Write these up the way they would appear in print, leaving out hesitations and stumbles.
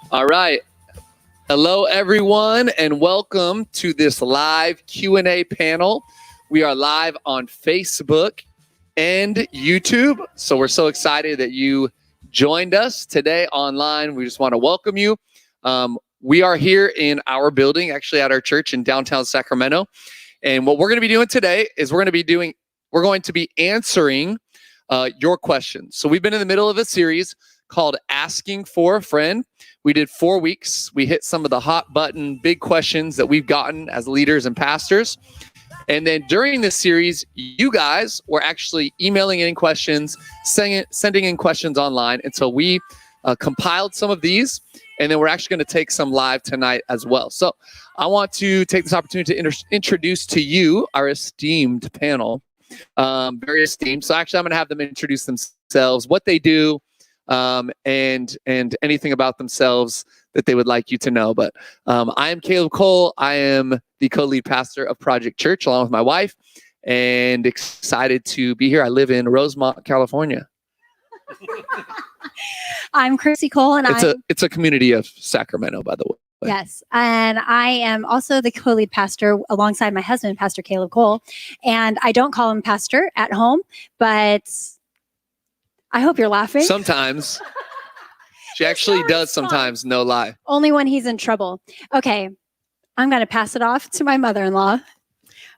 All right. Hello, everyone, and welcome to this live Q&A panel. We are live on Facebook and YouTube, so we're so excited that you joined us today online. We just want to welcome you. We are here in our building, actually at our church in downtown Sacramento, and what we're going to be doing today is we're going to be answering your questions. So we've been in the middle of a series called Asking for a Friend. We did 4 weeks. We hit some of the hot button big questions that we've gotten as leaders and pastors. And then during this series, you guys were actually emailing in questions, sending in questions online. And so we compiled some of these, and then we're actually going to take some live tonight as well. So I want to take this opportunity to introduce to you our esteemed panel, very esteemed. So actually, I'm going to have them introduce themselves, what they do, and anything about themselves that they would like you to know. But I am Caleb Cole. I am the co-lead pastor of Project Church along with my wife, and excited to be here. I live in Rosemont, California. I'm Chrissy Cole, and it's a community of Sacramento, by the way. Yes, and I am also the co-lead pastor alongside my husband, Pastor Caleb Cole. And I don't call him pastor at home, but I hope you're laughing. Sometimes. She actually does sometimes, no lie. Only when he's in trouble. Okay, I'm going to pass it off to my mother-in-law.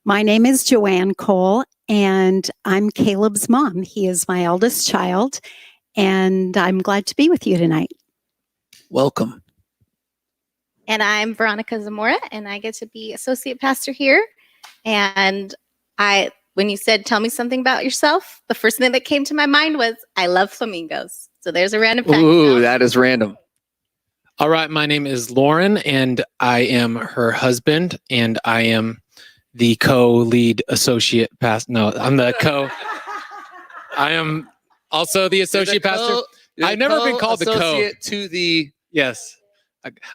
My name is Joanne Cole, and I'm Caleb's mom. He is my eldest child, and I'm glad to be with you tonight. Welcome. And I'm Veronica Zamora, and I get to be associate pastor here. And when you said, tell me something about yourself, the first thing that came to my mind was, I love flamingos. So there's a random fact. Ooh, that is random. All right, my name is Lauren, and I am her husband, and I am the co-lead associate pastor. No, I'm the I am also the associate pastor. I've never been called the associate to the... Yes.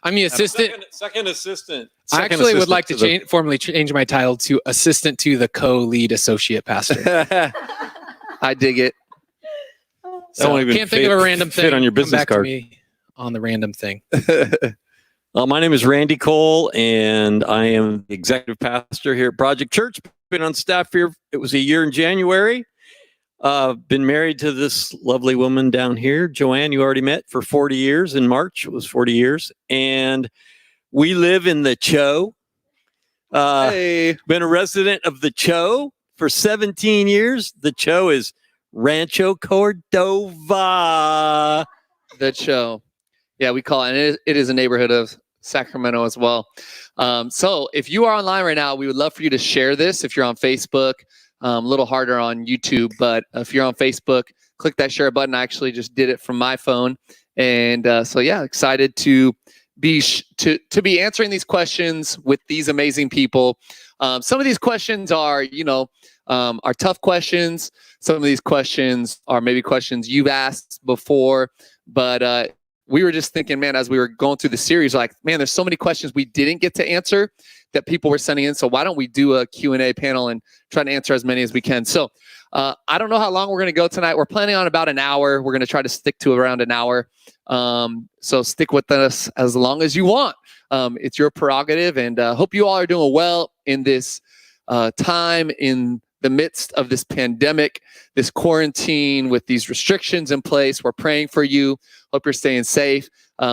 I'm the assistant. Second assistant. I actually would like to formally change my title to assistant to the co-lead associate pastor. I dig it. So can't think of a random thing. Fit on your business Come back card. to me on the random thing. My name is Randy Cole, and I am the executive pastor here at Project Church. Been on staff here. It was a year in January. Been married to this lovely woman down here, Joanne, you already met, for 40 years. In March, it was 40 years. And we live in the Cho. Hey. Been a resident of the Cho for 17 years. The Cho is Rancho Cordova. The Cho. Yeah, we call it. It is a neighborhood of Sacramento as well. So if you are online right now, we would love for you to share this. If you're on Facebook, a little harder on YouTube, but if you're on Facebook, click that share button. I actually just did it from my phone. And so, yeah, excited to be answering these questions with these amazing people. Some of these questions are, are tough questions. Some of these questions are maybe questions you've asked before, but we were just thinking, man, as we were going through the series, like, man, there's so many questions we didn't get to answer that people were sending in. So why don't we do a Q&A panel and try to answer as many as we can? So I don't know how long we're going to go tonight. We're planning on about an hour. We're going to try to stick to around an hour. So stick with us as long as you want. It's your prerogative, and hope you all are doing well in this time, in the midst of this pandemic, this quarantine with these restrictions in place. We're praying for you. Hope you're staying safe.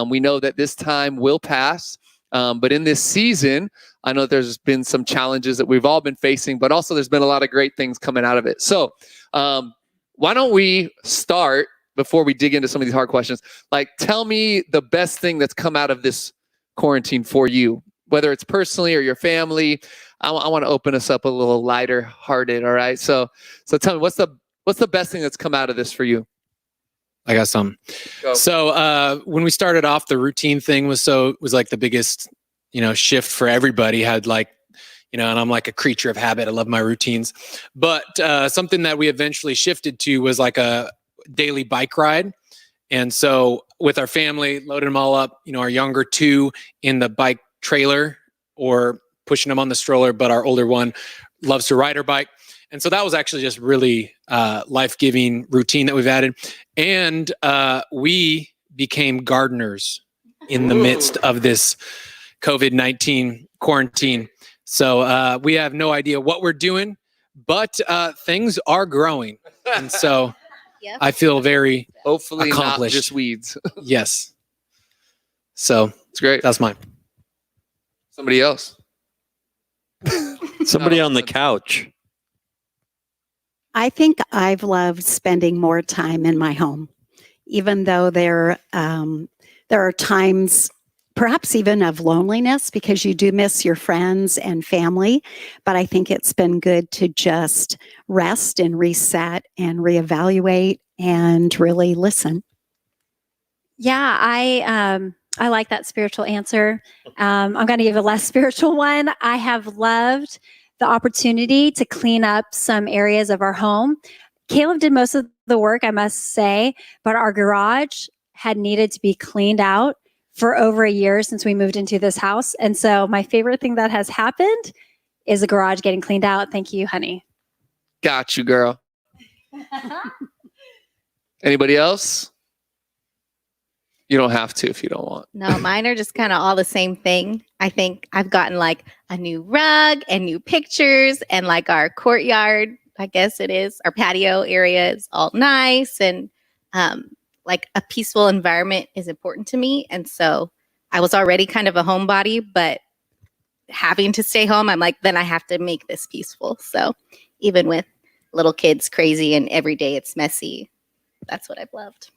We know that this time will pass. But in this season, I know there's been some challenges that we've all been facing, but also there's been a lot of great things coming out of it. So why don't we start, before we dig into some of these hard questions, like, tell me the best thing that's come out of this quarantine for you, whether it's personally or your family. I want to open us up a little lighter hearted. All right. So tell me, what's the best thing that's come out of this for you? I got some. Go. So when we started off, the routine thing was like the biggest, shift for everybody. Had like, and I'm like a creature of habit. I love my routines. But something that we eventually shifted to was like a daily bike ride. And so with our family, loading them all up, our younger two in the bike trailer or pushing them on the stroller, but our older one loves to ride her bike. And so that was actually just really life-giving routine that we've added. And we became gardeners in the midst of this COVID-19 quarantine. So we have no idea what we're doing, but things are growing. And so Yep. I feel very Hopefully not accomplished. just weeds. Yes. So It's great. that's mine. Somebody else. Somebody on the couch. I think I've loved spending more time in my home, even though there are times, perhaps even of loneliness, because you do miss your friends and family. But I think it's been good to just rest and reset and reevaluate and really listen. Yeah, I like that spiritual answer. I'm going to give a less spiritual one. I have loved the opportunity to clean up some areas of our home. Caleb did most of the work, I must say, but our garage had needed to be cleaned out for over a year since we moved into this house. And so my favorite thing that has happened is the garage getting cleaned out. Thank you, honey. Got you, girl. Anybody else? You don't have to if you don't want. No, mine are just kind of all the same thing. I think I've gotten like a new rug and new pictures, and like our courtyard, I guess it is, our patio area is all nice, and like a peaceful environment is important to me. And so I was already kind of a homebody, but having to stay home, I'm like, then I have to make this peaceful. So even with little kids crazy and every day it's messy, that's what I've loved.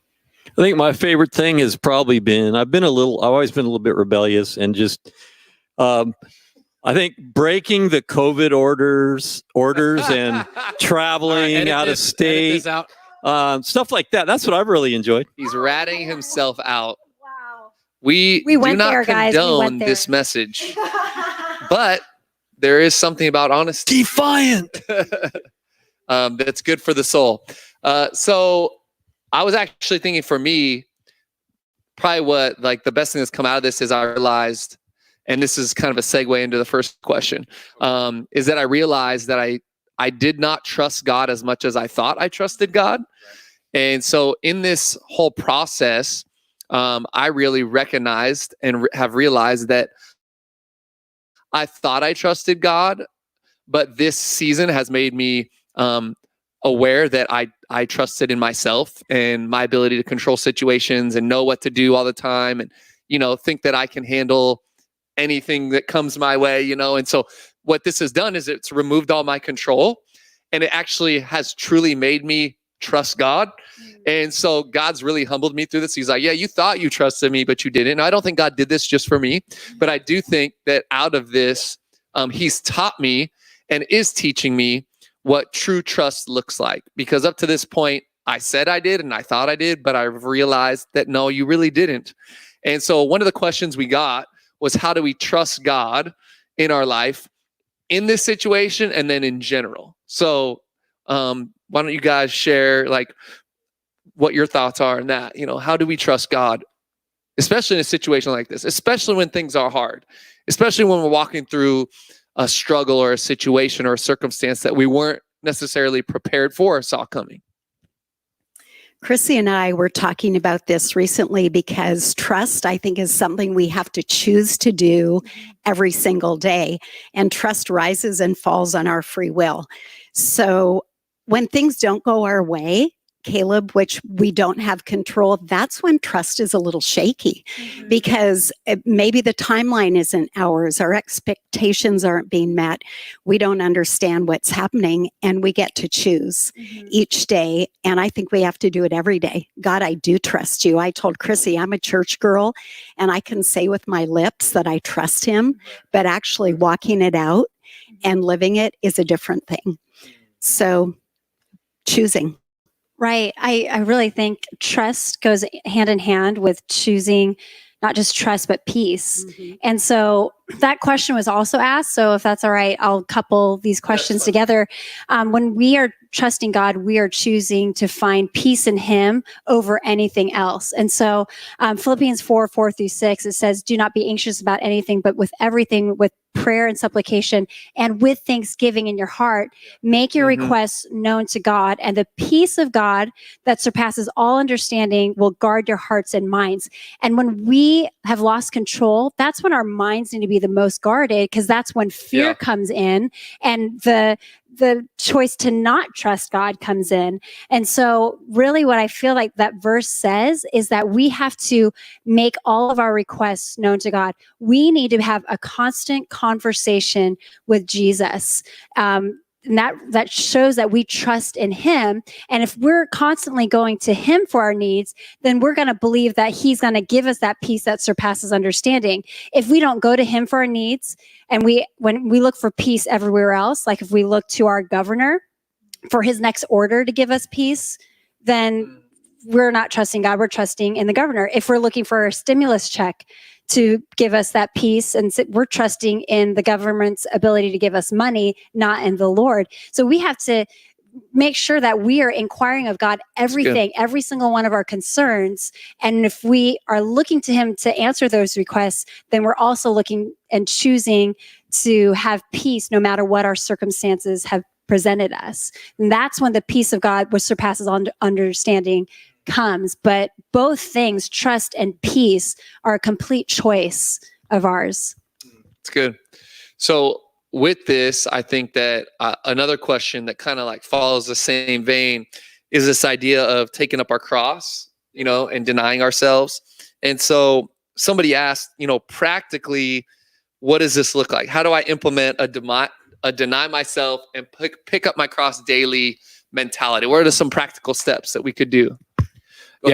I think my favorite thing has probably been, I've always been a little bit rebellious, and just, I think breaking the COVID orders and traveling out of state, stuff like that. That's what I've really enjoyed. He's ratting himself out. Wow. We went do not there, guys. We condone went there. this message, but there is something about honesty. Defiant. That's good for the soul. So I was actually thinking, for me, probably what like the best thing that's come out of this is I realized, and this is kind of a segue into the first question, is that I realized that I did not trust God as much as I thought I trusted God. And so in this whole process, I really recognized and have realized that I thought I trusted God, but this season has made me aware that I trusted in myself and my ability to control situations and know what to do all the time, and, think that I can handle anything that comes my way, And so what this has done is it's removed all my control, and it actually has truly made me trust God. And so God's really humbled me through this. He's like, yeah, you thought you trusted me, but you didn't. And I don't think God did this just for me, but I do think that out of this, he's taught me and is teaching me what true trust looks like. Because up to this point, I said I did and I thought I did, but I've realized that no, you really didn't. And so one of the questions we got was, how do we trust God in our life in this situation and then in general? So why don't you guys share like what your thoughts are on that? How do we trust God, especially in a situation like this, especially when things are hard, especially when we're walking through a struggle or a situation or a circumstance that we weren't necessarily prepared for or saw coming? Chrissy and I were talking about this recently, because trust, I think, is something we have to choose to do every single day. And trust rises and falls on our free will. So when things don't go our way, Caleb, which we don't have control, that's when trust is a little shaky, because maybe the timeline isn't ours. Our expectations aren't being met. We don't understand what's happening, and we get to choose each day. And I think we have to do it every day. God, I do trust you. I told Chrissy, I'm a church girl, and I can say with my lips that I trust him, but actually walking it out and living it is a different thing. So choosing. Right. I really think trust goes hand in hand with choosing not just trust, but peace. And so that question was also asked. So if that's all right, I'll couple these questions together. When we are trusting God, we are choosing to find peace in him over anything else. And so Philippians 4:4-6, it says, do not be anxious about anything, but with everything, with prayer and supplication and with thanksgiving in your heart, make your requests known to God, and the peace of God that surpasses all understanding will guard your hearts and minds. And when we have lost control, that's when our minds need to be the most guarded, because that's when fear comes in and the choice to not trust God comes in. And so really what I feel like that verse says is that we have to make all of our requests known to God. We need to have a constant conversation with Jesus. And that shows that we trust in him. And if we're constantly going to him for our needs, then we're going to believe that he's going to give us that peace that surpasses understanding. If we don't go to him for our needs, and when we look for peace everywhere else, like if we look to our governor for his next order to give us peace, then we're not trusting God, we're trusting in the governor. If we're looking for a stimulus check to give us that peace, and we're trusting in the government's ability to give us money, not in the Lord. So we have to make sure that we are inquiring of God everything, every single one of our concerns. And if we are looking to him to answer those requests, then we're also looking and choosing to have peace no matter what our circumstances have presented us. And that's when the peace of God, which surpasses understanding, comes. But both things, trust and peace, are a complete choice of ours. It's good. So with this, I think that another question that kind of like follows the same vein is this idea of taking up our cross, and denying ourselves. And so somebody asked, practically, what does this look like? How do I implement a deny myself and pick up my cross daily mentality? What are some practical steps that we could do?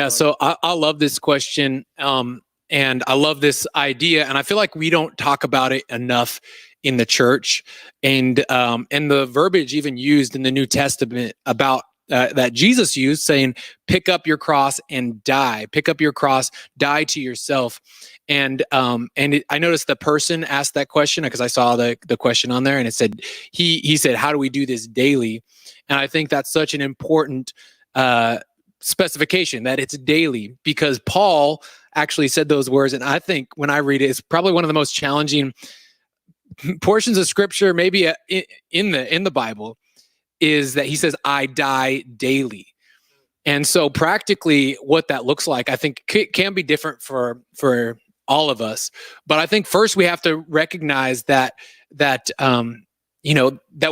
So I love this question. And I love this idea. And I feel like we don't talk about it enough in the church. And the verbiage even used in the New Testament about that Jesus used, saying, pick up your cross and die. Pick up your cross, die to yourself. And I noticed the person asked that question because I saw the question on there, and it said, he said, how do we do this daily? And I think that's such an important specification, that it's daily, because Paul actually said those words. And I think when I read it, it's probably one of the most challenging portions of scripture, maybe in the Bible, is that he says, I die daily. And so practically what that looks like, I think can be different for all of us. But I think first we have to recognize that that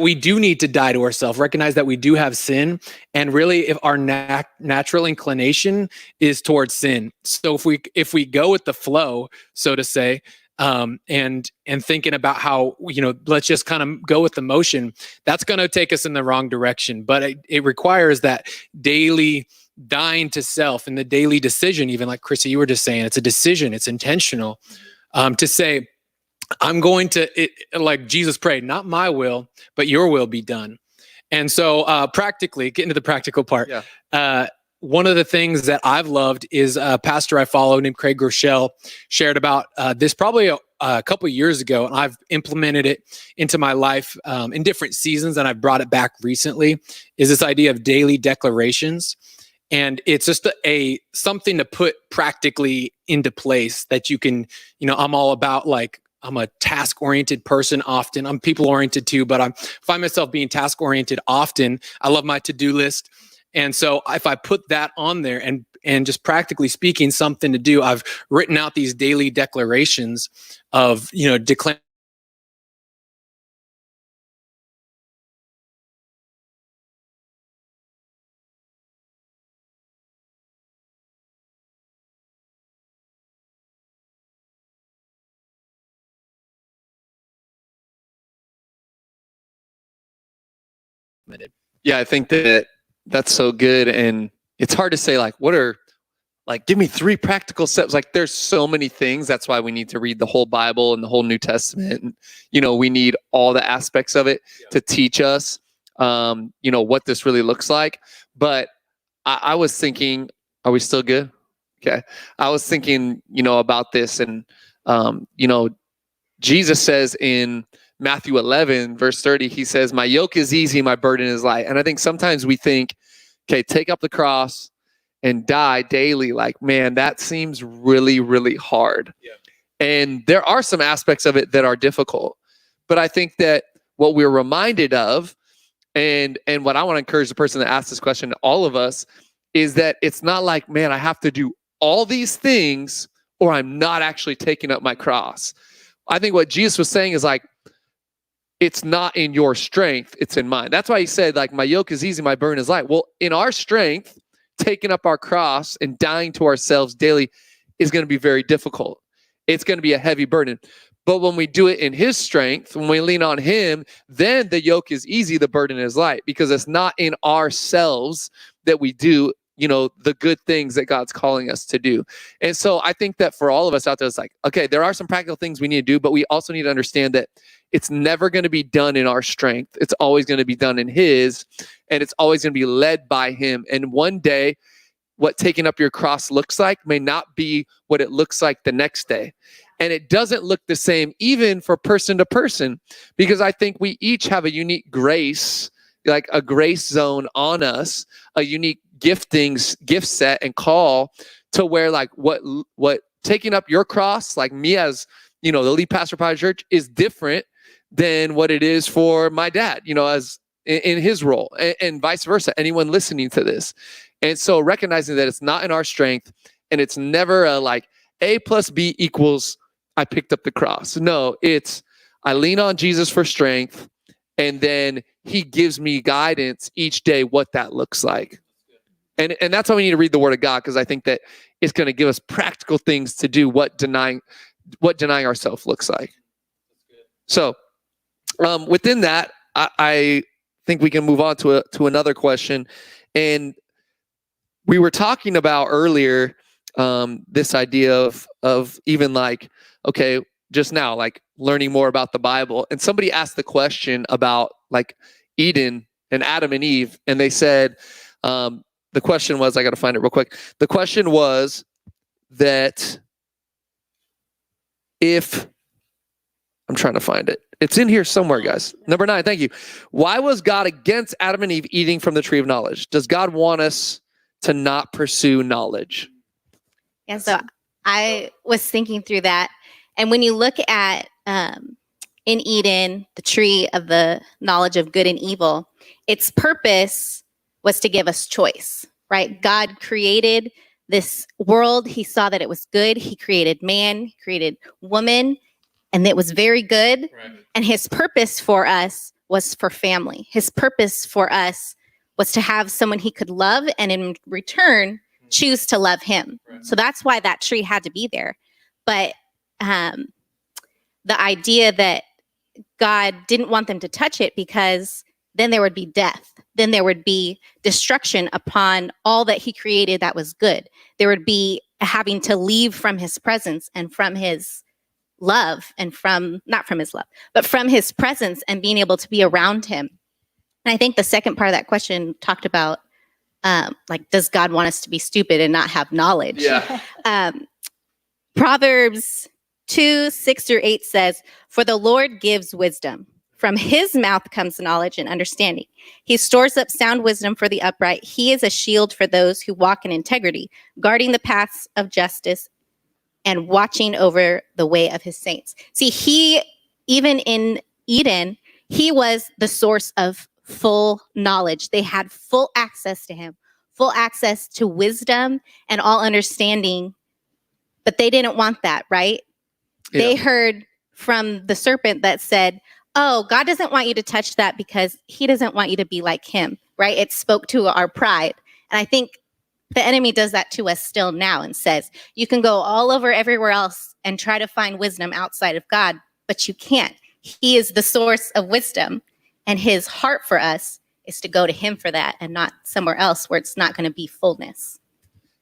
we do need to die to ourselves, recognize that we do have sin, and really if our natural inclination is towards sin. So if we go with the flow, so to say, and thinking about how, let's just kind of go with the motion, that's going to take us in the wrong direction. But it requires that daily dying to self and the daily decision, even like Chrissy, you were just saying, it's a decision, it's intentional, to say, I'm going to, like Jesus prayed, not my will, but your will be done. And so practically, get into the practical part. One of the things that I've loved is a pastor I follow named Craig Groeschel shared about this probably a couple of years ago, and I've implemented it into my life in different seasons, and I've brought it back recently, is this idea of daily declarations. And it's just something to put practically into place that you can, I'm all about, like, I'm a task-oriented person often. I'm people-oriented too, but I find myself being task-oriented often. I love my to-do list. And so if I put that on there and just practically speaking, something to do, I've written out these daily declarations of, declaring. Yeah, I think that's so good. And it's hard to say, like, give me 3 practical steps. Like, there's so many things. That's why we need to read the whole Bible and the whole New Testament. And, we need all the aspects of it to teach us, what this really looks like. But I was thinking, are we still good? Okay. I was thinking, about this, and, Jesus says in Matthew 11, verse 30, he says, my yoke is easy, my burden is light. And I think sometimes we think, okay, take up the cross and die daily. Like, man, that seems really, really hard. Yeah. And there are some aspects of it that are difficult. But I think that what we're reminded of, and what I want to encourage the person that asked this question to all of us, is that it's not like, man, I have to do all these things or I'm not actually taking up my cross. I think what Jesus was saying is like, it's not in your strength, it's in mine. That's why he said, like, my yoke is easy, my burden is light. Well, in our strength, taking up our cross and dying to ourselves daily is going to be very difficult. It's going to be a heavy burden. But when we do it in his strength, when we lean on him, then the yoke is easy, the burden is light, because it's not in ourselves that we do, the good things that God's calling us to do. And so I think that for all of us out there, it's like, okay, there are some practical things we need to do, but we also need to understand that it's never going to be done in our strength. It's always going to be done in his, and it's always going to be led by him. And one day, what taking up your cross looks like may not be what it looks like the next day. And it doesn't look the same even for person to person, because I think we each have a unique grace, like a grace zone on us, a unique gift set and call to where, like, what taking up your cross, like me as, the lead pastor of Project Church, is different than what it is for my dad, as in his role, and vice versa, anyone listening to this. And so recognizing that it's not in our strength, and it's never a like A plus B equals I picked up the cross. No, it's I lean on Jesus for strength, and then he gives me guidance each day what that looks like. And that's why we need to read the Word of God, because I think that it's going to give us practical things to do what denying ourselves looks like. So within that, I think we can move on to another question. And we were talking about earlier this idea of even like, okay, just now, like learning more about the Bible. And somebody asked the question about like Eden and Adam and Eve. And they said, the question was, I got to find it real quick. The question was that I'm trying to find it. It's in here somewhere, guys. Number 9, thank you. Why was God against Adam and Eve eating from the tree of knowledge? Does God want us to not pursue knowledge? Yeah, so I was thinking through that. And when you look at in Eden, the tree of the knowledge of good and evil, its purpose was to give us choice, right? God created this world. He saw that it was good. He created man, he created woman, and it was very good. Right. And his purpose for us was for family. His purpose for us was to have someone he could love, and in return, choose to love him. Right. So that's why that tree had to be there. But the idea that God didn't want them to touch it, because then there would be death. Then there would be destruction upon all that he created that was good. There would be having to leave from his presence and from his love, and not from his love, but from his presence and being able to be around him. And I think the second part of that question talked about, like, does God want us to be stupid and not have knowledge? Yeah. Proverbs 2:6-8 says, "For the Lord gives wisdom. From his mouth comes knowledge and understanding. He stores up sound wisdom for the upright. He is a shield for those who walk in integrity, guarding the paths of justice and watching over the way of his saints." See, even in Eden, he was the source of full knowledge. They had full access to him, full access to wisdom and all understanding, but they didn't want that, right? Yeah. They heard from the serpent that said, oh, God doesn't want you to touch that because he doesn't want you to be like him, right? It spoke to our pride. And I think the enemy does that to us still now and says, you can go all over everywhere else and try to find wisdom outside of God, but you can't. He is the source of wisdom, and his heart for us is to go to him for that and not somewhere else where it's not going to be fullness.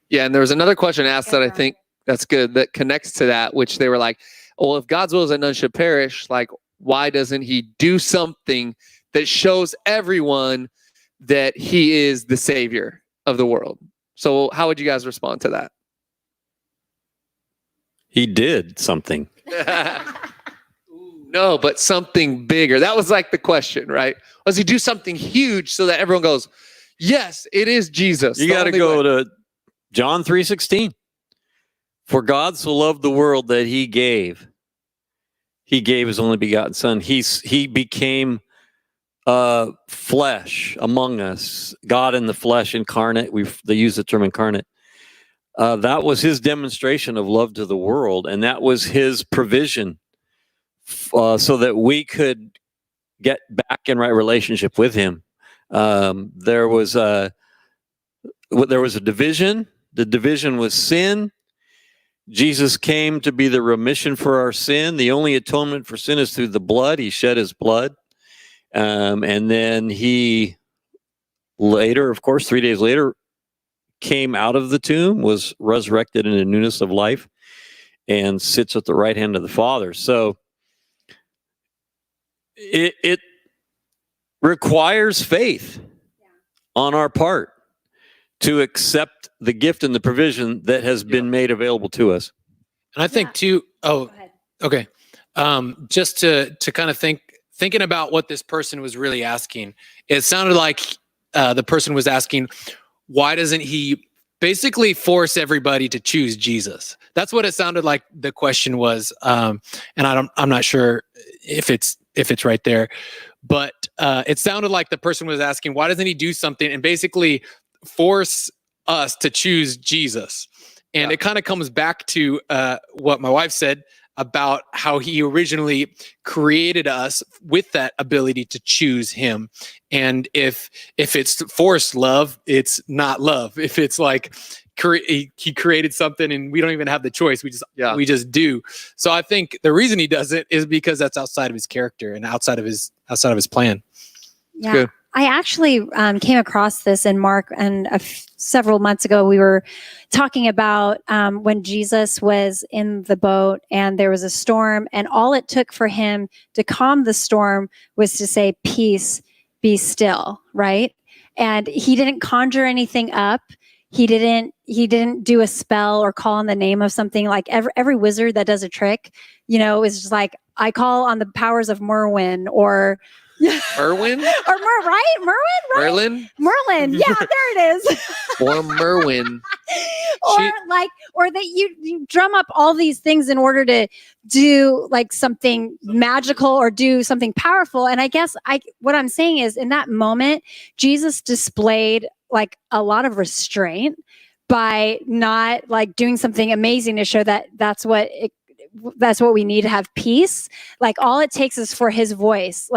Yeah, and there was another question asked that I think that's good, that connects to that, which they were like, well, if God's will is that none should perish, like, why doesn't he do something that shows everyone that he is the savior of the world? So how would you guys respond to that? He did something. No, but something bigger. That was like the question, right? Does he do something huge so that everyone goes, yes, it is Jesus? You got to go to John 3:16. For God so loved the world that he gave his only begotten son. He became flesh among us, God in the flesh, incarnate. They use the term incarnate. That was his demonstration of love to the world, and that was his provision so that we could get back in right relationship with him. There was a division. The division was sin. Jesus came to be the remission for our sin. The only atonement for sin is through the blood. He shed his blood. And then he later, of course, 3 days later, came out of the tomb, was resurrected in the newness of life, and sits at the right hand of the Father. So it requires faith on our part to accept the gift and the provision that has been made available to us. And I think too, okay. Just to kind of thinking about what this person was really asking, it sounded like the person was asking, why doesn't he basically force everybody to choose Jesus? That's what it sounded like the question was. And I'm not sure if it's right there, but it sounded like the person was asking, why doesn't he do something and basically force us to choose Jesus? And it kind of comes back to what my wife said about how he originally created us with that ability to choose him. And if it's forced love, it's not love. If it's like he created something and we don't even have the choice, we just do. So I think the reason he does it is because that's outside of his character and outside of his plan. Yeah. Good. I actually came across this in Mark, and several months ago we were talking about when Jesus was in the boat and there was a storm, and all it took for him to calm the storm was to say, "Peace, be still," right? And he didn't conjure anything up. He didn't do a spell or call on the name of something. Like every wizard that does a trick, is just like, I call on the powers of Merwin or Merwin? right? Merwin, right? Merlin. Yeah, there it is. Or Merwin. or that you drum up all these things in order to do like something magical or do something powerful. And I guess what I'm saying is, in that moment, Jesus displayed like a lot of restraint by not like doing something amazing to show that that's what we need to have peace. Like all it takes is for his voice.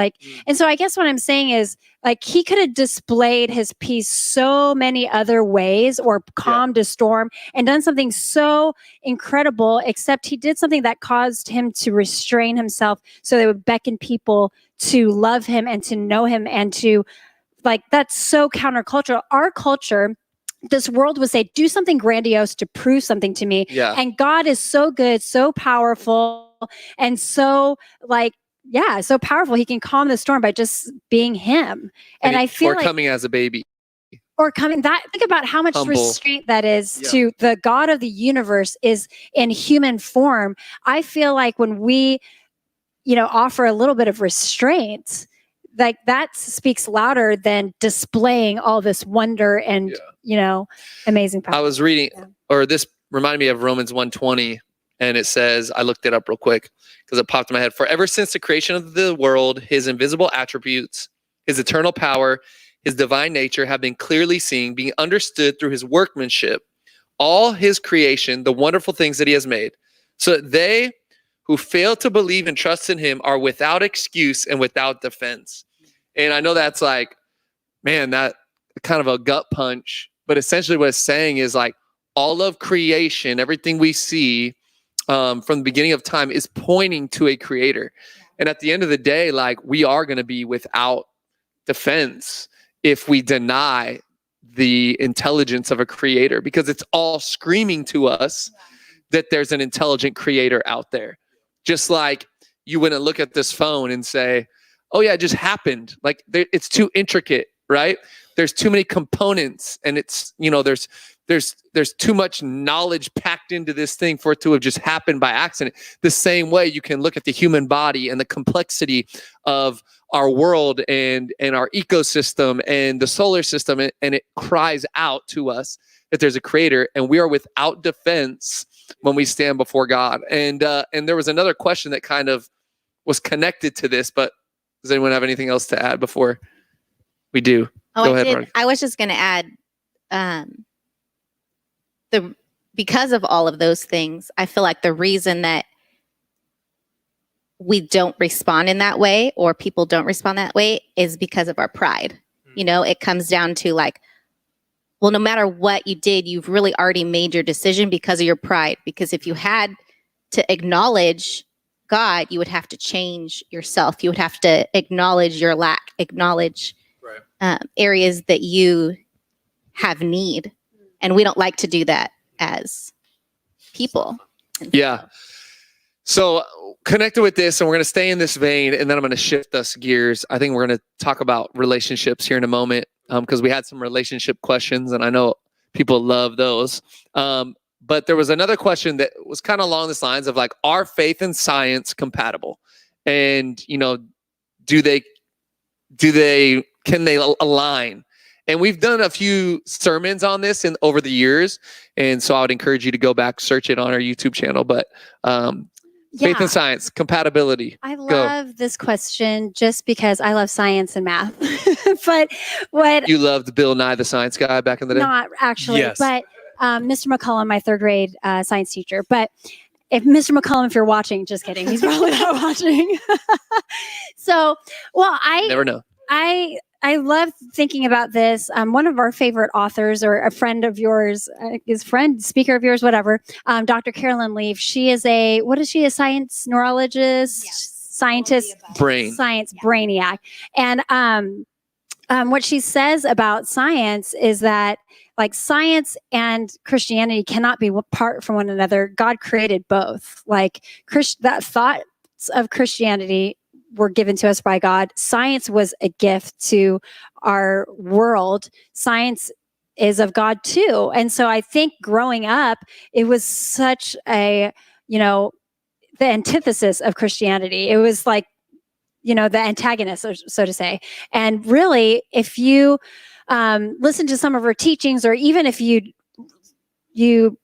And so I guess what I'm saying is, like, he could have displayed his peace so many other ways or calmed a storm and done something so incredible, except he did something that caused him to restrain himself so they would beckon people to love him and to know him and to, like, that's so countercultural. Our culture, this world would say, do something grandiose to prove something to me. Yeah. And God is so good, so powerful, and so so powerful. He can calm the storm by just being him. And I feel like coming as a baby. Think about how much Humble. restraint that is to the God of the universe is in human form. I feel like when we, offer a little bit of restraint, like that speaks louder than displaying all this wonder and amazing power. I was reading, or this reminded me of Romans 1:20, and it says, I looked it up real quick because it popped in my head. For ever since the creation of the world, his invisible attributes, his eternal power, his divine nature have been clearly seen, being understood through his workmanship, all his creation, the wonderful things that he has made, so that they who fail to believe and trust in him are without excuse and without defense. And I know that's like, man, that kind of a gut punch, but essentially what it's saying is, like, all of creation, everything we see from the beginning of time is pointing to a creator. And at the end of the day, like, we are going to be without defense if we deny the intelligence of a creator, because it's all screaming to us that there's an intelligent creator out there. Just like you wouldn't look at this phone and say, oh yeah, it just happened. Like, it's too intricate, right? There's too many components, and it's, there's there's too much knowledge packed into this thing for it to have just happened by accident. The same way you can look at the human body and the complexity of our world and our ecosystem and the solar system, and it cries out to us that there's a creator, and we are without defense when we stand before God. And there was another question that kind of was connected to this, but does anyone have anything else to add before we do? Oh, Go I ahead, did. Veronica. I was just going to add, because of all of those things, I feel like the reason that we don't respond in that way, or people don't respond that way, is because of our pride. You know, it comes down to like, well, no matter what you did, you've really already made your decision because of your pride. Because if you had to acknowledge God, you would have to change yourself. You would have to acknowledge your lack, acknowledge areas that you have need. And we don't like to do that as people. Yeah. So connected with this, and we're going to stay in this vein, and then I'm going to shift us gears. I think we're going to talk about relationships here in a moment, because we had some relationship questions, and I know people love those. But there was another question that was kind of along this lines of like, are faith and science compatible? And, you know, can they align? And we've done a few sermons on this over the years. And so I would encourage you to go back, search it on our YouTube channel. But faith and science, compatibility. I love this question just because I love science and math. But what you loved Bill Nye the Science Guy back in the day? Not actually, Yes. but Mr. McCullum, my third grade science teacher. But if Mr. McCullum, if you're watching, just kidding, he's probably not watching. So, well, Never know. I love thinking about this. One of our favorite authors, or a friend of yours, speaker of yours, whatever, Dr. Carolyn Leaf. She is a science neurologist, scientist, science brainiac. And what she says about science is that like science and Christianity cannot be apart from one another. God created both. Like that thoughts of Christianity were given to us by God. Science was a gift to our world. Science is of God too. And so I think growing up, it was such a, the antithesis of Christianity. It was like, the antagonist, so to say. And really, if you listen to some of her teachings, or even if you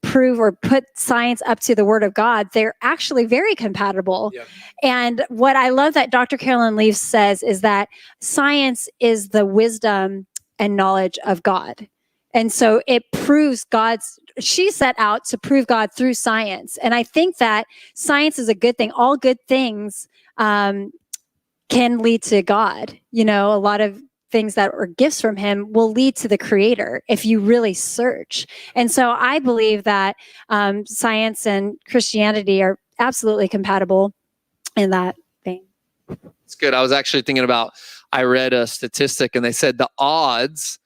prove or put science up to the word of God, they're actually very compatible. Yep. And what I love that Dr. Carolyn Leaf says is that science is the wisdom and knowledge of God. And so it proves she set out to prove God through science. And I think that science is a good thing. All good things can lead to God. A lot of things that are gifts from him will lead to the creator if you really search. And so I believe that science and Christianity are absolutely compatible in that vein. It's good. I was actually thinking about, I read a statistic and they said the odds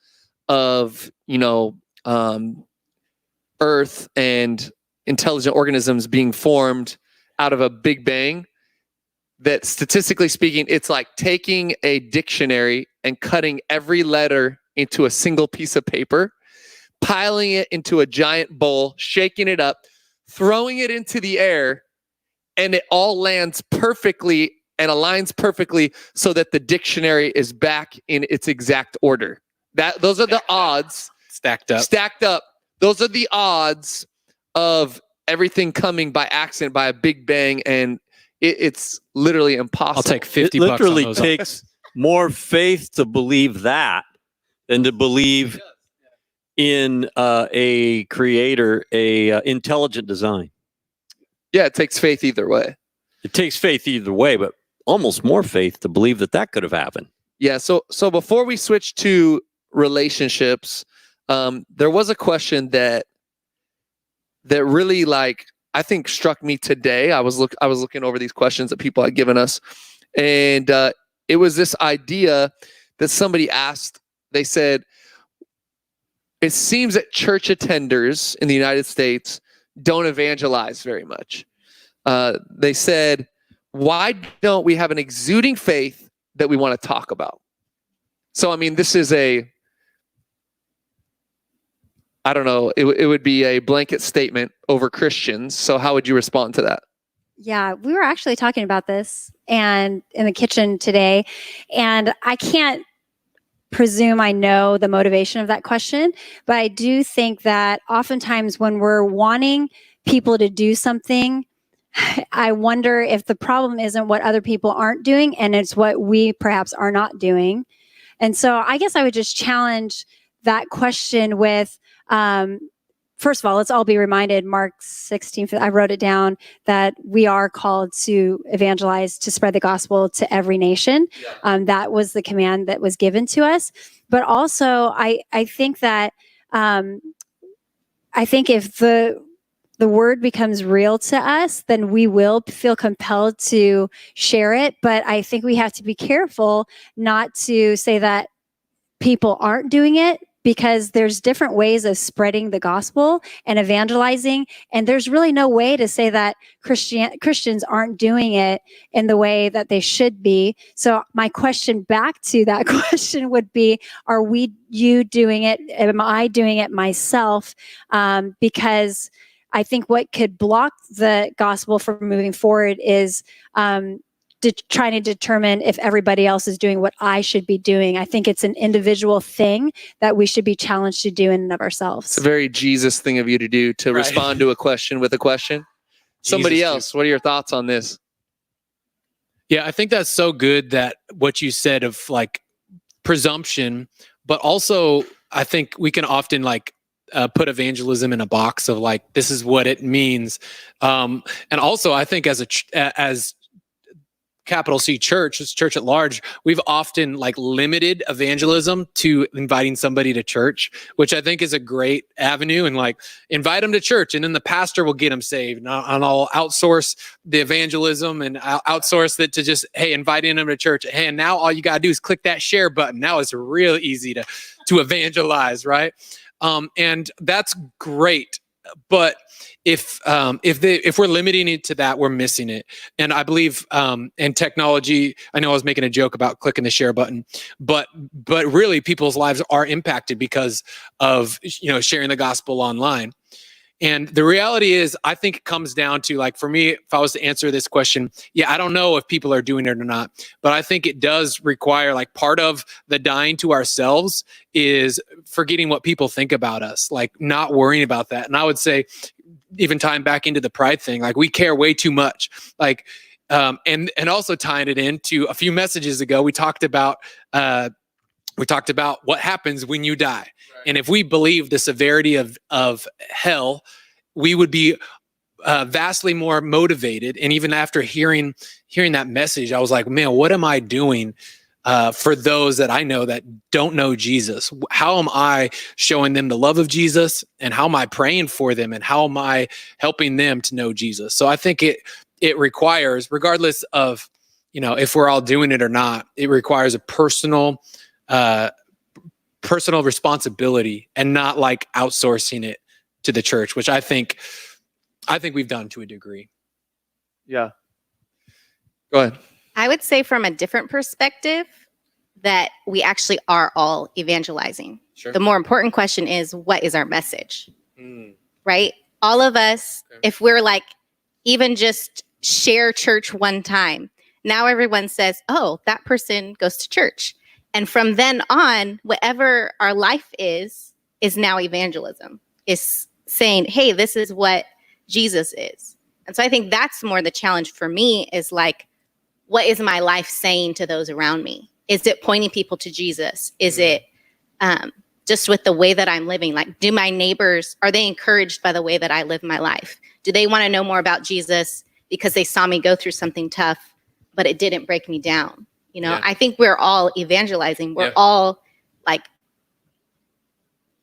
of, Earth and intelligent organisms being formed out of a Big Bang, that statistically speaking, it's like taking a dictionary and cutting every letter into a single piece of paper, piling it into a giant bowl, shaking it up, throwing it into the air, and it all lands perfectly and aligns perfectly so that the dictionary is back in its exact order. Those are the odds. Stacked up. Those are the odds of everything coming by accident, by a Big Bang, and it's literally impossible. I'll take 50 It bucks on literally those. takes more faith to believe that than to believe in a creator, a intelligent design. Yeah, it takes faith either way. It takes faith either way, but almost more faith to believe that could have happened. Yeah. So before we switch to relationships, there was a question that really, like, I think struck me today. I was looking over these questions that people had given us, and it was this idea that somebody asked. They said, it seems that church attenders in the United States don't evangelize very much. They said, why don't we have an exuding faith that we want to talk about? So, I mean, this is I don't know, it would be a blanket statement over Christians. So how would you respond to that? Yeah, we were actually talking about this and in the kitchen today, and I can't presume I know the motivation of that question, but I do think that oftentimes when we're wanting people to do something, I wonder if the problem isn't what other people aren't doing and it's what we perhaps are not doing. And so I guess I would just challenge that question with, first of all, let's all be reminded, Mark 16, I wrote it down, that we are called to evangelize, to spread the gospel to every nation. That was the command that was given to us. But also, I think that, I think if the word becomes real to us, then we will feel compelled to share it. But I think we have to be careful not to say that people aren't doing it, because there's different ways of spreading the gospel and evangelizing. And there's really no way to say that Christians aren't doing it in the way that they should be. So my question back to that question would be, are you doing it? Am I doing it myself? Because I think what could block the gospel from moving forward is trying to determine if everybody else is doing what I should be doing. I think it's an individual thing that we should be challenged to do in and of ourselves. It's a very Jesus thing of you to do, to respond to a question with a question. Somebody else, what are your thoughts on this? Yeah, I think that's so good, that what you said of like presumption, but also I think we can often like put evangelism in a box of like, this is what it means. And also I think as capital C church, as church at large, we've often like limited evangelism to inviting somebody to church, which I think is a great avenue, and like invite them to church and then the pastor will get them saved. And I'll outsource the evangelism and I'll outsource that to just, hey, inviting them to church. Hey, and now all you got to do is click that share button. Now it's real easy to evangelize, right? And that's great. But if we're limiting it to that, we're missing it. And I believe in technology, I know I was making a joke about clicking the share button, but really people's lives are impacted because of, sharing the gospel online. And the reality is, I think it comes down to, like, for me, if I was to answer this question, yeah, I don't know if people are doing it or not, but I think it does require, like, part of the dying to ourselves is forgetting what people think about us, like not worrying about that. And I would say, even tying back into the pride thing, like we care way too much, like, and also tying it into a few messages ago, we talked about what happens when you die. Right. And if we believe the severity of hell, we would be vastly more motivated. And even after hearing that message, I was like, man, what am I doing for those that I know that don't know Jesus? How am I showing them the love of Jesus? And how am I praying for them? And how am I helping them to know Jesus? So I think it requires, regardless of, if we're all doing it or not, it requires a personal responsibility and not like outsourcing it to the church, which I think we've done to a degree. Yeah. Go ahead. I would say from a different perspective that we actually are all evangelizing. Sure. The more important question is, what is our message? Right? All of us, if we're like, even just share church one time, now everyone says, oh, that person goes to church. And from then on, whatever our life is now evangelism, is saying, hey, this is what Jesus is. And so I think that's more the challenge for me, is like, what is my life saying to those around me? Is it pointing people to Jesus? Is it just with the way that I'm living? Like, do my neighbors, are they encouraged by the way that I live my life? Do they want to know more about Jesus because they saw me go through something tough, but it didn't break me down? Yeah. I think we're all evangelizing. We're all like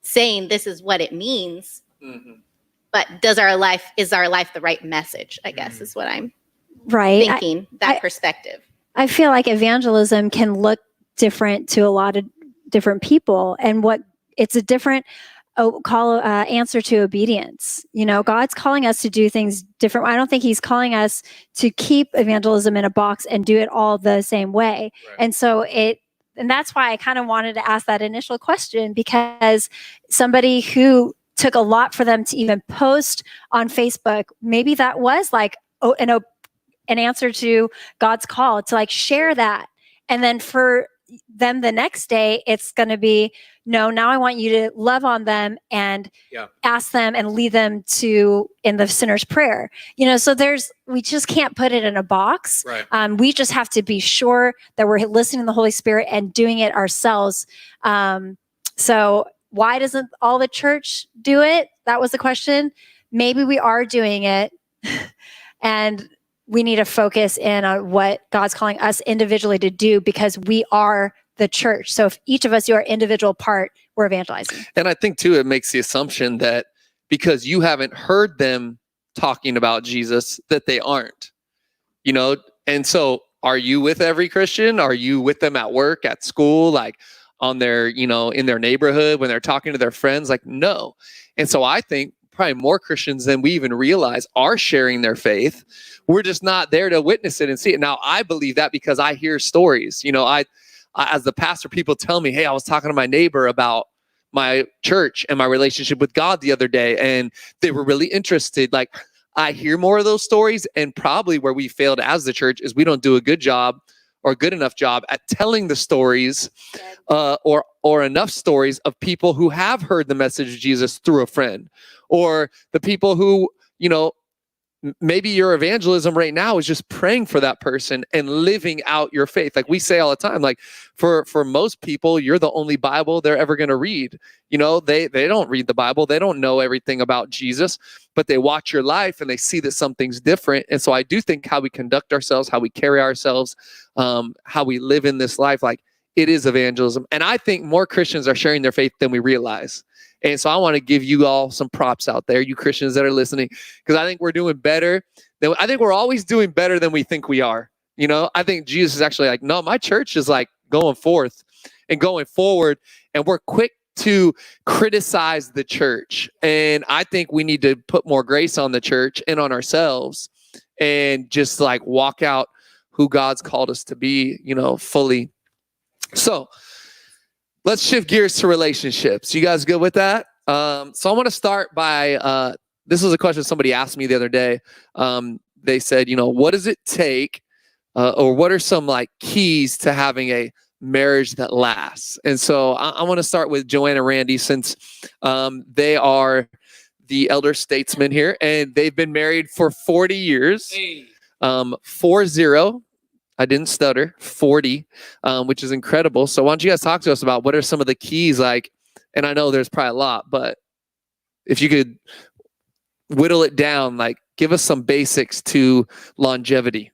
saying this is what it means. Mm-hmm. But is our life the right message? I guess is what I'm thinking, that perspective. I feel like evangelism can look different to a lot of different people, and it's a different answer to obedience. God's calling us to do things different. I don't think he's calling us to keep evangelism in a box and do it all the same way. Right. And that's why I kind of wanted to ask that initial question, because somebody who took a lot for them to even post on Facebook. Maybe that was like an answer to God's call to like share that. And then for them the next day, it's going to be, no, now I want you to love on them and ask them and lead them to in the sinner's prayer. So we just can't put it in a box. Right. We just have to be sure that we're listening to the Holy Spirit and doing it ourselves. So why doesn't all the church do it? That was the question. Maybe we are doing it and we need to focus in on what God's calling us individually to do, because we are the church. So if each of us do our individual part, we're evangelizing. And I think too, it makes the assumption that because you haven't heard them talking about Jesus, that they aren't, and so are you with every Christian? Are you with them at work, at school, like on their, in their neighborhood, when they're talking to their friends? Like, no. And so I think probably more Christians than we even realize are sharing their faith. We're just not there to witness it and see it. Now, I believe that because I hear stories. I as the pastor, people tell me, hey, I was talking to my neighbor about my church and my relationship with God the other day, and they were really interested. Like, I hear more of those stories, and probably where we failed as the church is we don't do a good job or a good enough job at telling the stories or enough stories of people who have heard the message of Jesus through a friend, or the people who, maybe your evangelism right now is just praying for that person and living out your faith. Like we say all the time, like for most people, you're the only Bible they're ever going to read. They don't read the Bible. They don't know everything about Jesus, but they watch your life and they see that something's different. And so I do think how we conduct ourselves, how we carry ourselves, how we live in this life, like it is evangelism. And I think more Christians are sharing their faith than we realize. And so I want to give you all some props out there, you Christians that are listening, because I think we're doing better. I think we're always doing better than we think we are. I think Jesus is actually like, no, my church is like going forth and going forward, and we're quick to criticize the church. And I think we need to put more grace on the church and on ourselves and just like walk out who God's called us to be, fully. So let's shift gears to relationships. You guys good with that? So I want to start by, this was a question somebody asked me the other day. They said, what does it take or what are some like keys to having a marriage that lasts? And so I want to start with Joanne and Randy, since they are the elder statesmen here and they've been married for 40 years. Hey. 40. I didn't stutter, 40, which is incredible. So why don't you guys talk to us about what are some of the keys, like, and I know there's probably a lot, but if you could whittle it down, like give us some basics to longevity.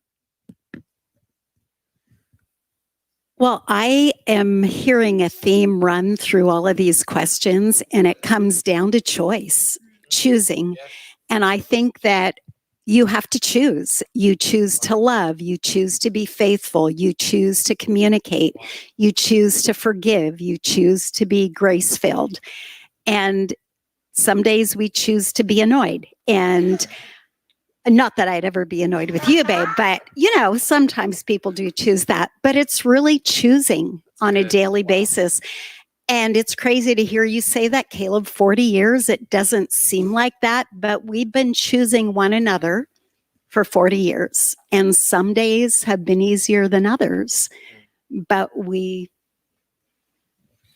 Well, I am hearing a theme run through all of these questions, and it comes down to choosing. And I think that you have to choose. You choose to love. You choose to be faithful. You choose to communicate. You choose to forgive. You choose to be grace-filled. And some days we choose to be annoyed. And not that I'd ever be annoyed with you, babe, but sometimes people do choose that. But it's really choosing on a daily basis. And it's crazy to hear you say that, Caleb, 40 years. It doesn't seem like that, but we've been choosing one another for 40 years. And some days have been easier than others, but we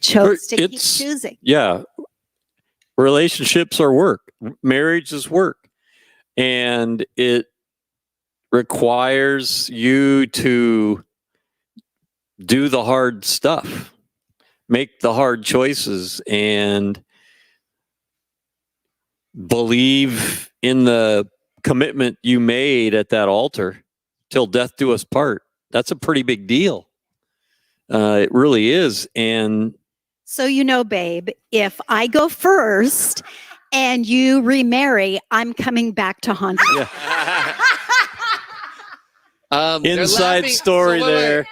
chose to keep choosing. Yeah. Relationships are work. Marriage is work. And it requires you to do the hard stuff. Make the hard choices and believe in the commitment you made at that altar till death do us part. That's a pretty big deal. It really is. And so, babe, if I go first and you remarry, I'm coming back to haunt you. Yeah. Inside story there.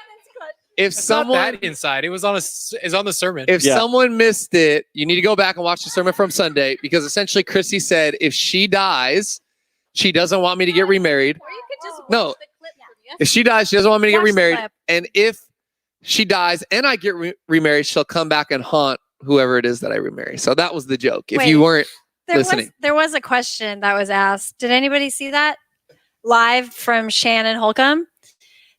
If it's someone not that inside, it's on the sermon. If someone missed it, you need to go back and watch the sermon from Sunday, because essentially Chrissy said if she dies, she doesn't want me to get remarried. Or you could just No. watch the clip from yesterday. If she dies, she doesn't want me to get Watch the remarried. clip. And if she dies and I get remarried, she'll come back and haunt whoever it is that I remarry. So that was the joke. If Wait. you weren't listening. There was a question that was asked. Did anybody see that? Live from Shannon Holcomb.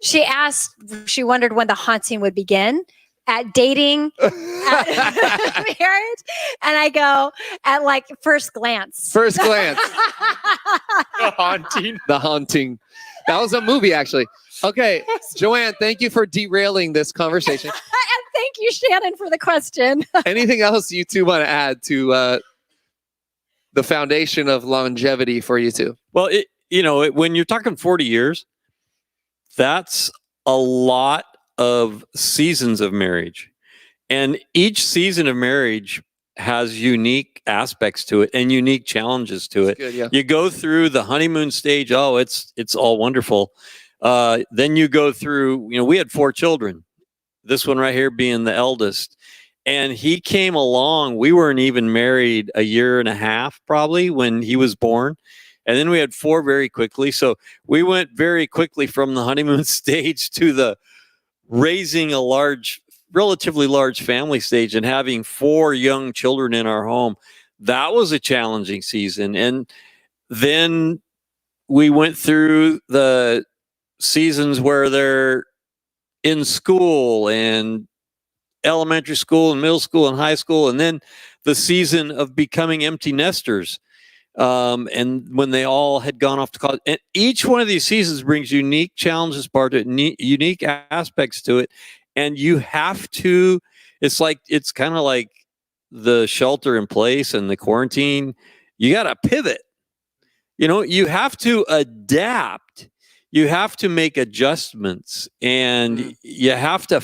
She asked, she wondered when the haunting would begin. At dating, at marriage, and I go at like first glance. First glance. The haunting. The Haunting. That was a movie, actually. Okay, Joanne, thank you for derailing this conversation. And thank you, Shannon, for the question. Anything else you two want to add to the foundation of longevity for you two? Well, when you're talking 40 years, that's a lot of seasons of marriage. And each season of marriage has unique aspects to it and unique challenges to it. Good, yeah. You go through the honeymoon stage. Oh, it's all wonderful. Then you go through, we had 4 children, this one right here being the eldest. And he came along. We weren't even married a year and a half, probably, when he was born. And then we had 4 very quickly. So we went very quickly from the honeymoon stage to the raising a relatively large family stage and having 4 young children in our home. That was a challenging season. And then we went through the seasons where they're in school and elementary school and middle school and high school, and then the season of becoming empty nesters. And when they all had gone off to college, and each one of these seasons brings unique challenges, unique aspects to it. And you have to, it's kind of like the shelter in place and the quarantine. You got to pivot, you have to adapt. You have to make adjustments, and you have to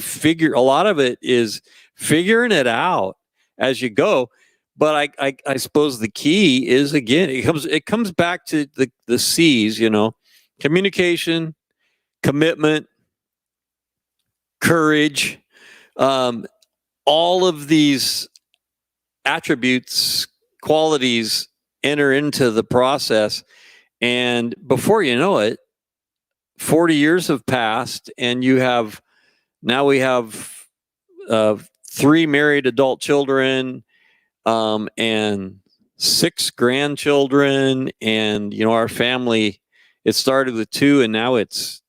a lot of it is figuring it out as you go. But I suppose the key is, again, it comes back to the C's, communication, commitment, courage, all of these attributes, qualities enter into the process. And before you know it, 40 years have passed, and now we have 3 married adult children, and 6 grandchildren, and our family, it started with 2 and now it's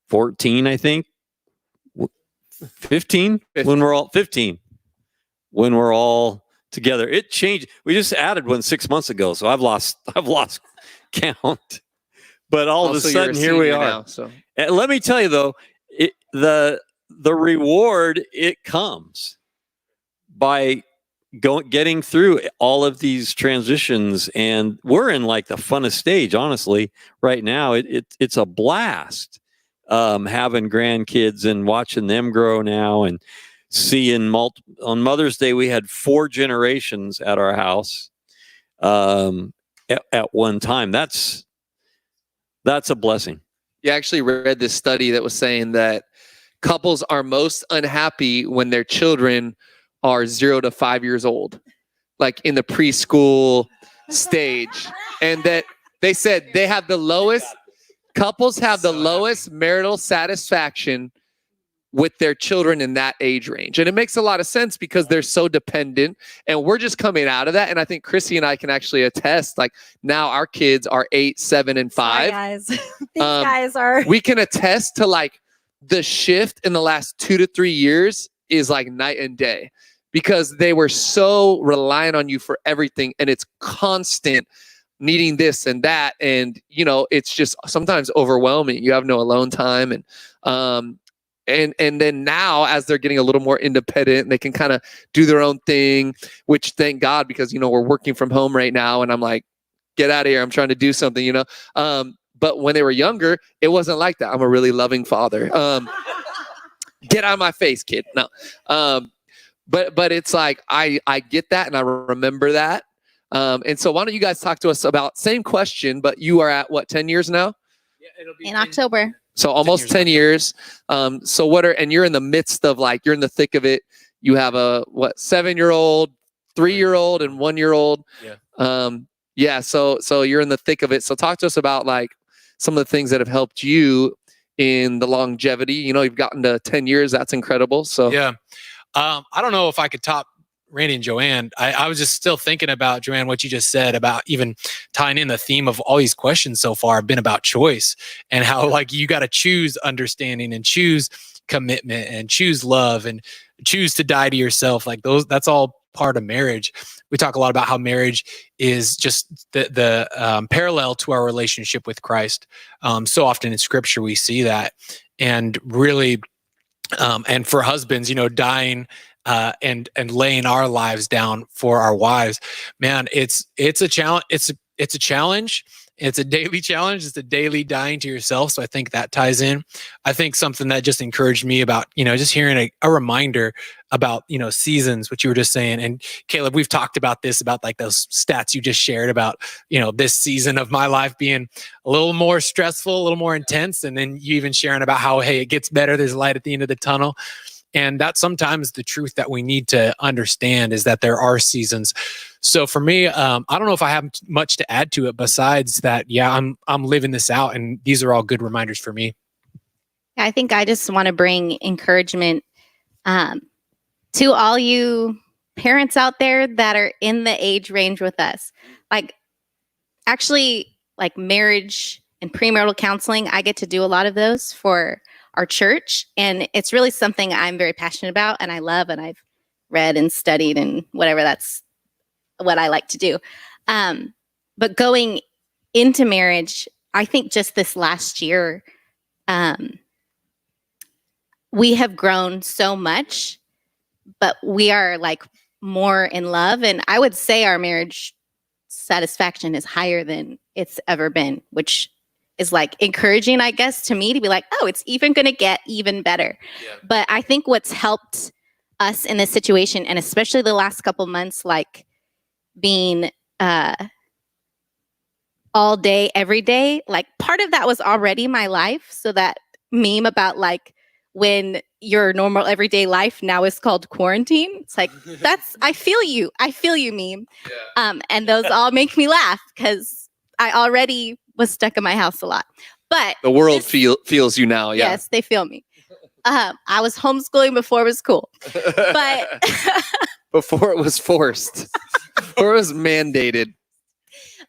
14, I think. 15 when we're all 15 when we're all together. It changed. We just added one 6 months ago, so I've lost count. But all of a sudden, here we are. Now, so. And let me tell you, though, the reward, it comes by getting through all of these transitions. And we're in like the funnest stage, honestly, right now. It's a blast having grandkids and watching them grow now, and seeing on Mother's Day, we had 4 generations at our house at one time. That's a blessing. You actually read this study that was saying that couples are most unhappy when their children are 0 to 5 years old, like in the preschool stage. And that they said couples have the lowest marital satisfaction with their children in that age range. And it makes a lot of sense because they're so dependent, and we're just coming out of that. And I think Chrissy and I can actually attest, like, now our kids are 8, 7, and 5. Sorry, guys. These guys are. We can attest to like the shift in the last 2 to 3 years is like night and day, because they were so reliant on you for everything, and it's constant needing this and that. And, it's just sometimes overwhelming. You have no alone time. And then now, as they're getting a little more independent, they can kind of do their own thing, which thank God, because, we're working from home right now, and I'm like, get out of here. I'm trying to do something, but when they were younger, it wasn't like that. I'm a really loving father. Get out of my face, kid. No. But it's like, I get that, and I remember that. And so why don't you guys talk to us about same question, but you are at what, 10 years now? Yeah, it'll be In October. So almost 10 years. So and you're in the midst of, like, you're in the thick of it. You have a 7-year-old, 3-year-old, and 1-year-old. Yeah. So you're in the thick of it. So talk to us about like some of the things that have helped you in the longevity. You've gotten to 10 years. That's incredible. So yeah. I don't know if I could top Randy and Joanne, I was just still thinking about, Joanne, what you just said about even tying in the theme of all these questions so far have been about choice, and how like you got to choose understanding and choose commitment and choose love and choose to die to yourself. Like that's all part of marriage. We talk a lot about how marriage is just the parallel to our relationship with Christ. So often in Scripture we see that, and really, and for husbands, dying and laying our lives down for our wives. Man, it's a challenge. It's a challenge. It's a daily challenge. It's a daily dying to yourself. So I think that ties in. I think something that just encouraged me about, just hearing a reminder about, seasons, what you were just saying. And Caleb, we've talked about this, about like those stats you just shared about, this season of my life being a little more stressful, a little more intense. And then you even sharing about how, hey, it gets better. There's light at the end of the tunnel. And that's sometimes the truth that we need to understand, is that there are seasons. So for me, I don't know if I have much to add to it besides that. Yeah, I'm living this out, and these are all good reminders for me. I think I just want to bring encouragement to all you parents out there that are in the age range with us. Like, actually, like marriage and premarital counseling, I get to do a lot of those for our church, and it's really something I'm very passionate about and I love, and I've read and studied and whatever. That's what I like to do. But going into marriage, I think just this last year, we have grown so much, but we are like more in love, and I would say our marriage satisfaction is higher than it's ever been, which is like encouraging, I guess, to me, to be like, oh, it's even going to get even better. Yeah. But I think what's helped us in this situation, and especially the last couple months, like being all day, every day, like part of that was already my life. So that meme about like when your normal everyday life now is called quarantine, it's like, I feel you meme. Yeah. And those all make me laugh because I already was stuck in my house a lot. But the world feels you now. Yeah. Yes, they feel me. I was homeschooling before it was cool, but before it was forced, before it was mandated.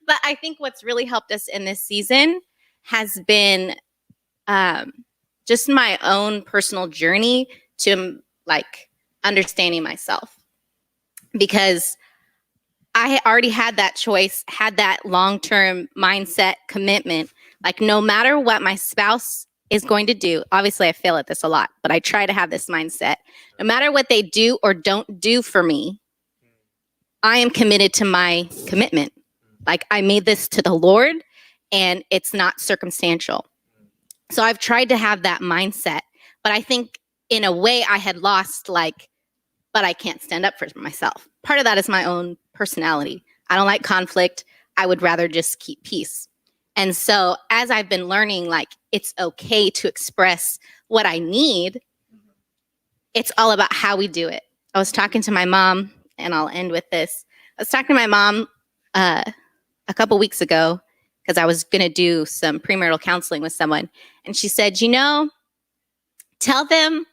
But I think what's really helped us in this season has been just my own personal journey to like understanding myself, because I already had that choice, had that long-term mindset commitment. Like no matter what my spouse is going to do, obviously I fail at this a lot, but I try to have this mindset. No matter what they do or don't do for me, I am committed to my commitment. Like I made this to the Lord, and it's not circumstantial. So I've tried to have that mindset, but I think in a way I had lost but I can't stand up for myself. Part of that is my own personality. I don't like conflict. I would rather just keep peace. And so as I've been learning, like, it's okay to express what I need, it's all about how we do it. I was talking to my mom, and I'll end with this. I was talking to my mom a couple weeks ago because I was going to do some premarital counseling with someone. And she said, tell them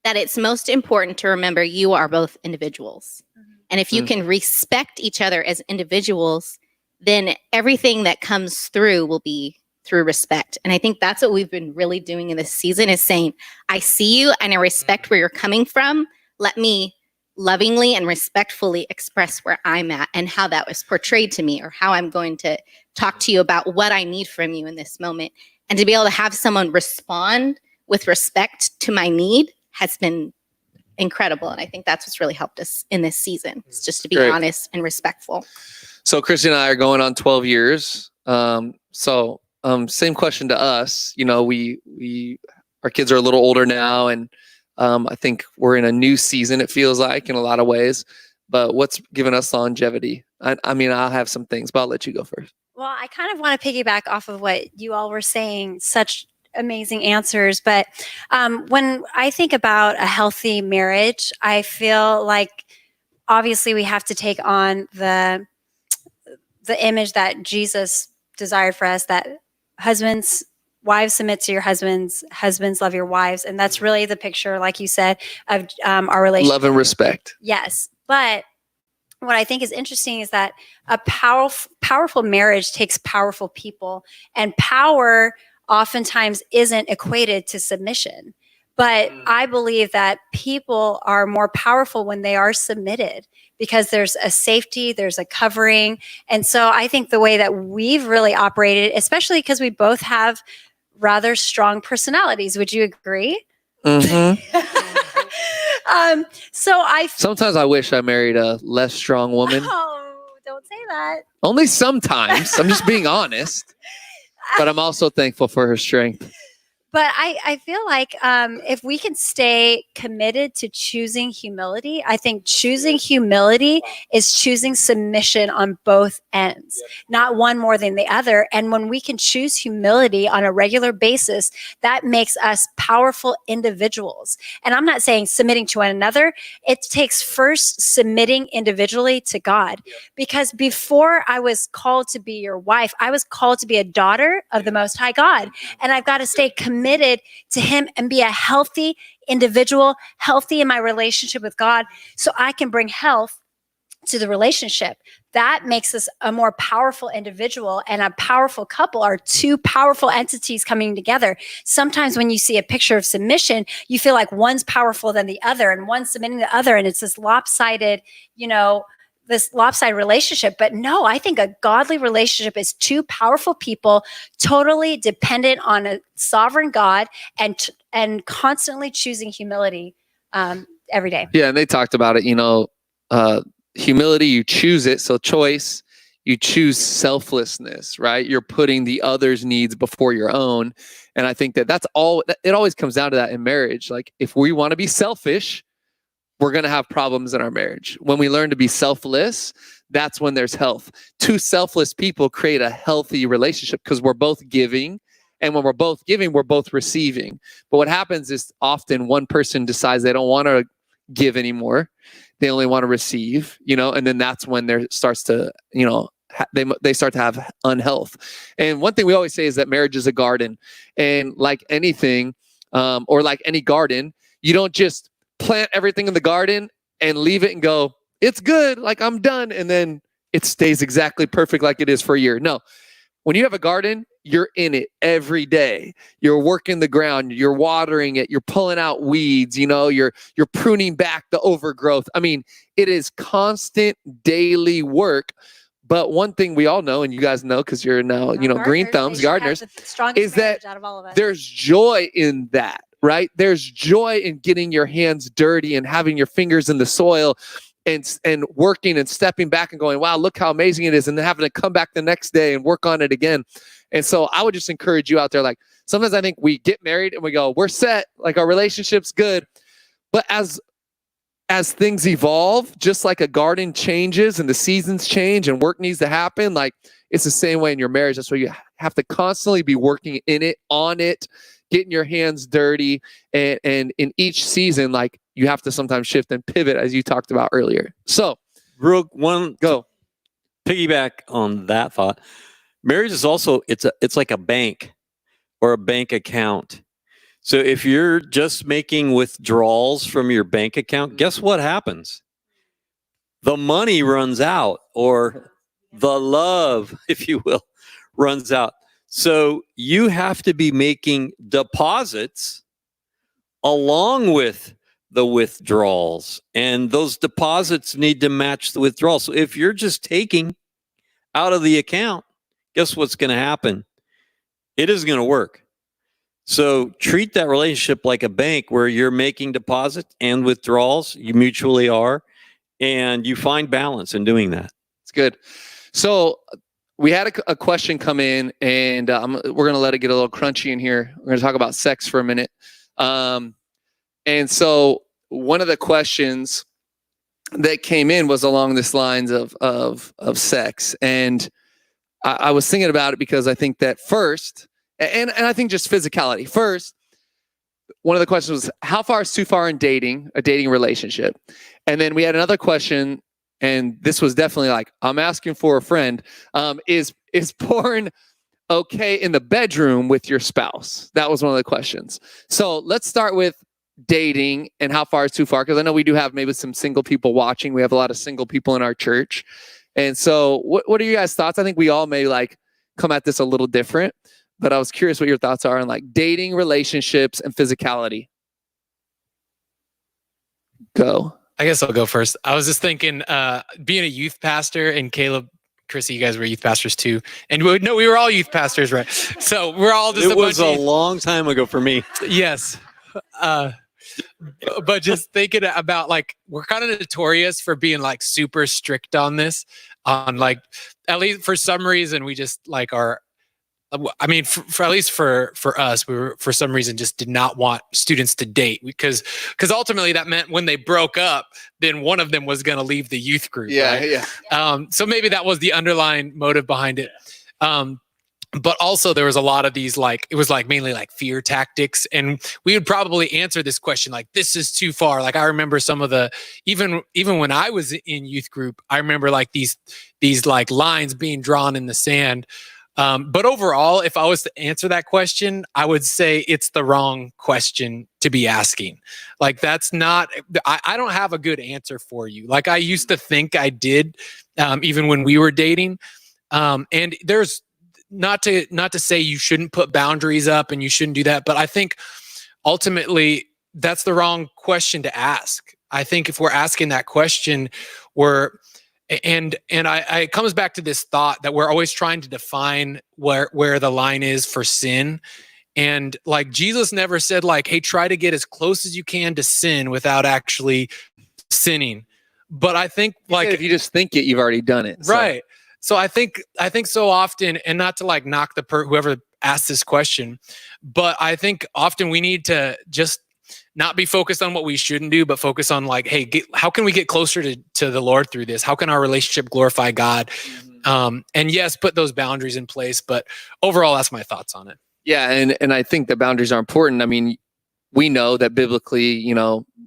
that it's most important to remember you are both individuals. Mm-hmm. And if you can respect each other as individuals, then everything that comes through will be through respect. And I think that's what we've been really doing in this season, is saying, I see you and I respect where you're coming from. Let me lovingly and respectfully express where I'm at and how that was portrayed to me, or how I'm going to talk to you about what I need from you in this moment. And to be able to have someone respond with respect to my need has been incredible. And I think that's what's really helped us in this season. It's just to be honest and respectful. So Christy and I are going on 12 years. Same question to us. Our kids are a little older now, and I think we're in a new season, it feels like, in a lot of ways. But what's given us longevity? I mean, I'll have some things, but I'll let you go first. Well, I kind of want to piggyback off of what you all were saying. Such amazing answers. But when I think about a healthy marriage, I feel like obviously we have to take on the image that Jesus desired for us, that husbands, wives, submit to your husbands, husbands, love your wives. And that's really the picture, like you said, of our relationship. Love and respect. Yes. But what I think is interesting is that a powerful marriage takes powerful people, and power oftentimes isn't equated to submission. But I believe that people are more powerful when they are submitted, because there's a safety, there's a covering. And so I think the way that we've really operated, especially because we both have rather strong personalities, would you agree? Mm-hmm. Sometimes I wish I married a less strong woman. Oh, don't say that. Only sometimes. I'm just being honest. But I'm also thankful for her strength. But I feel like if we can stay committed to choosing humility, I think choosing humility is choosing submission on both ends, not one more than the other. And when we can choose humility on a regular basis, that makes us powerful individuals. And I'm not saying submitting to one another. It takes first submitting individually to God. Because before I was called to be your wife, I was called to be a daughter of the Most High God. And I've got to stay committed to him and be a healthy individual, healthy in my relationship with God, so I can bring health to the relationship. That makes us a more powerful individual, and a powerful couple are two powerful entities coming together. Sometimes when you see a picture of submission, you feel like one's powerful than the other and one's submitting the other, and it's this lopsided, this lopsided relationship. But no, I think a godly relationship is two powerful people totally dependent on a sovereign God and constantly choosing humility every day. Yeah, and they talked about it, humility, you choose it. So choice, you choose selflessness, right? You're putting the other's needs before your own. And I think that's all, it always comes down to that in marriage. Like, if we want to be selfish, we're going to have problems in our marriage. When we learn to be selfless, that's when there's health. Two selfless people create a healthy relationship because we're both giving. And when we're both giving, we're both receiving. But what happens is often one person decides they don't want to give anymore. They only want to receive, and then that's when there starts to, they start to have unhealth. And one thing we always say is that marriage is a garden. And like anything, or like any garden, you don't just plant everything in the garden and leave it and go, it's good, like I'm done, and then it stays exactly perfect like it is for a year. No. When you have a garden, you're in it every day. You're working the ground, you're watering it, you're pulling out weeds, you're pruning back the overgrowth. I mean, it is constant daily work. But one thing we all know, and you guys know because you're now, green thumbs, gardeners, is that there's joy in that. Right? There's joy in getting your hands dirty and having your fingers in the soil and working and stepping back and going, wow, look how amazing it is. And then having to come back the next day and work on it again. And so I would just encourage you out there. Like, sometimes I think we get married and we go, we're set, like our relationship's good. But as things evolve, just like a garden changes and the seasons change and work needs to happen, like it's the same way in your marriage. That's why you have to constantly be working in it, on it, getting your hands dirty. And in each season, like, you have to sometimes shift and pivot, as you talked about earlier. So go piggyback on that thought. Marriage is also, it's like a bank or a bank account. So if you're just making withdrawals from your bank account, guess what happens? The money runs out, or the love, if you will, runs out. So you have to be making deposits along with the withdrawals, and those deposits need to match the withdrawals. So if you're just taking out of the account, guess what's going to happen? It isn't going to work. So treat that relationship like a bank where you're making deposits and withdrawals. You mutually are, and you find balance in doing that. It's good. So we had a question come in, and we're going to let it get a little crunchy in here. We're going to talk about sex for a minute. And so one of the questions that came in was along this lines of sex. And I was thinking about it because I think that first, and I think just physicality. First, one of the questions was, how far is too far in a dating relationship? And then we had another question, and this was definitely like, I'm asking for a friend. Is porn okay in the bedroom with your spouse? That was one of the questions. So let's start with dating and how far is too far? Because I know we do have maybe some single people watching. We have a lot of single people in our church. And so what are you guys' thoughts? I think we all may like come at this a little different, but I was curious what your thoughts are on like dating, relationships, and physicality. Go. I guess I'll go first. I was just thinking, being a youth pastor, and Caleb, Chrissy, you guys were youth pastors too. And we were all youth pastors, right? So we're all just It was a long time ago for me. Yes. But just thinking about like, we're kind of notorious for being like super strict on this, on like, at least for some reason, we just like are, I mean, for at least for us, we were, for some reason, just did not want students to date because ultimately that meant when they broke up, then one of them was going to leave the youth group. Yeah. Right? Yeah. So maybe that was the underlying motive behind it. But also there was a lot of these, like, it was like mainly like fear tactics. And we would probably answer this question like, this is too far. Like I remember some of the, even when I was in youth group, I remember like these like lines being drawn in the sand. But overall, if I was to answer that question, I would say it's the wrong question to be asking. Like that's not, I don't have a good answer for you. Like I used to think I did, even when we were dating. And there's, not to say you shouldn't put boundaries up and you shouldn't do that, but I think ultimately that's the wrong question to ask. I think if we're asking that question, it comes back to this thought that we're always trying to define where the line is for sin. And like Jesus never said like, hey, try to get as close as you can to sin without actually sinning. But I think like if you just think it, you've already done it. Right. So I think so often, and not to like knock whoever asked this question, but I think often we need to just not be focused on what we shouldn't do, but focus on like, hey, how can we get closer to the Lord through this? How can our relationship glorify God? And yes, put those boundaries in place, but overall, that's my thoughts on it. Yeah. And I think the boundaries are important. I mean, we know that biblically,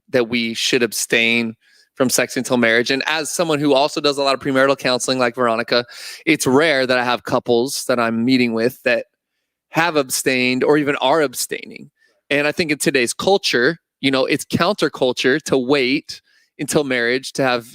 that we should abstain from sex until marriage. And as someone who also does a lot of premarital counseling like Veronica, it's rare that I have couples that I'm meeting with that have abstained or even are abstaining. And I think in today's culture, it's counterculture to wait until marriage to have,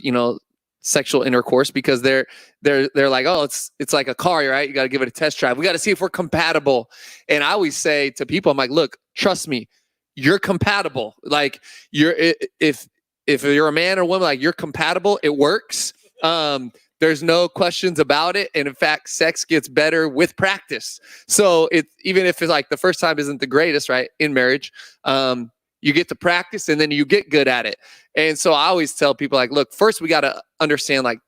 sexual intercourse, because they're like, oh, it's like a car, right? You got to give it a test drive. We got to see if we're compatible. And I always say to people, I'm like, look, trust me, you're compatible. Like if you're a man or woman, like you're compatible, it works. There's no questions about it. And in fact, sex gets better with practice. So even if it's like the first time isn't the greatest, right? In marriage, you get to practice and then you get good at it. And so I always tell people like, look, first we got to understand like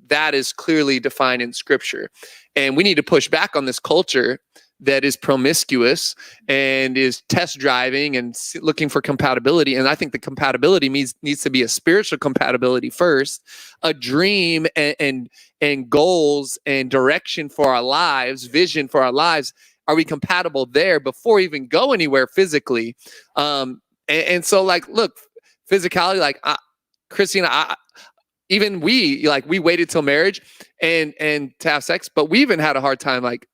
that is clearly defined in scripture. And we need to push back on this culture that is promiscuous and is test driving and looking for compatibility. And I think the compatibility needs to be a spiritual compatibility first, a dream and goals and direction for our lives, vision for our lives. Are we compatible there before we even go anywhere physically? And so like, look, physicality, like Chrissy and I, even we waited till marriage and to have sex, but we even had a hard time, like,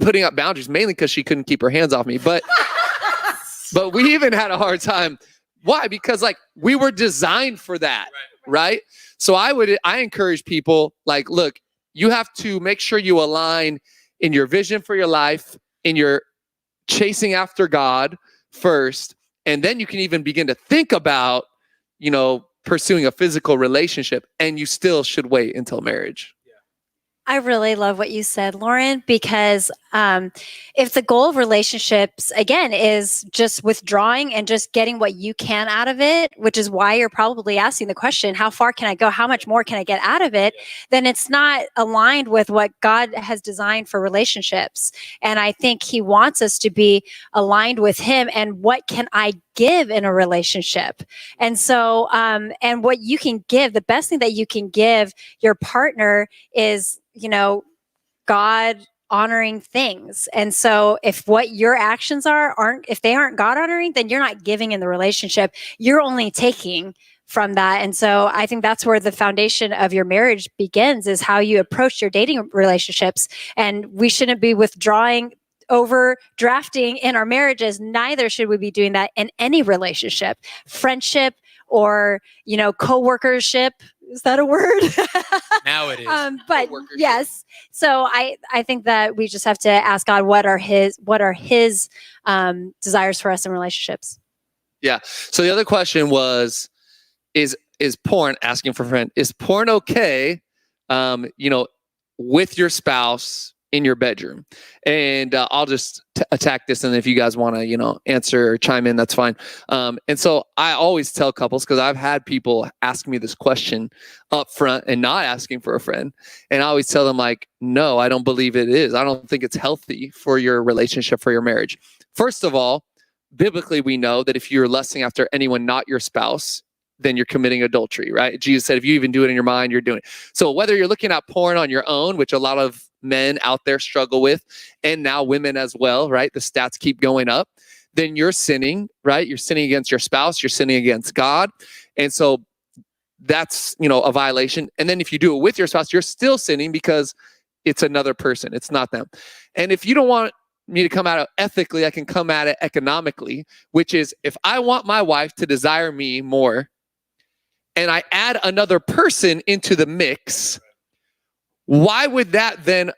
putting up boundaries, mainly because she couldn't keep her hands off me. But we even had a hard time. Why? Because like we were designed for that, right? So I encourage people like, look, you have to make sure you align in your vision for your life, in your chasing after God first, and then you can even begin to think about, pursuing a physical relationship, and you still should wait until marriage. I really love what you said, Lauren, because if the goal of relationships, again, is just withdrawing and just getting what you can out of it, which is why you're probably asking the question, how far can I go? How much more can I get out of it? Then it's not aligned with what God has designed for relationships. And I think he wants us to be aligned with him and what can I give in a relationship. And so, and what you can give, the best thing that you can give your partner is, God honoring things. And so if what your actions aren't God honoring, then you're not giving in the relationship. You're only taking from that. And so I think that's where the foundation of your marriage begins, is how you approach your dating relationships. And we shouldn't be withdrawing overdrafting in our marriages. Neither should we be doing that in any relationship, friendship, or, co-workership. Is that a word? Now it is. But yes. So I think that we just have to ask God, what are his desires for us in relationships? Yeah. So the other question was, is porn, asking for a friend, is porn okay, with your spouse in your bedroom? And I'll just attack this, and if you guys want to, answer or chime in, that's fine. And so I always tell couples, because I've had people ask me this question up front and not asking for a friend, and I always tell them, like, no, I don't believe it is. I don't think it's healthy for your relationship, for your marriage. First of all, biblically, we know that if you're lusting after anyone not your spouse, then you're committing adultery, right? Jesus said, if you even do it in your mind, you're doing it. So whether you're looking at porn on your own, which a lot of men out there struggle with, and now women as well, right? The stats keep going up, then you're sinning, right? You're sinning against your spouse, you're sinning against God. And so that's, a violation. And then if you do it with your spouse, you're still sinning because it's another person. It's not them. And if you don't want me to come at it ethically, I can come at it economically, which is, if I want my wife to desire me more, and I add another person into the mix, why would that then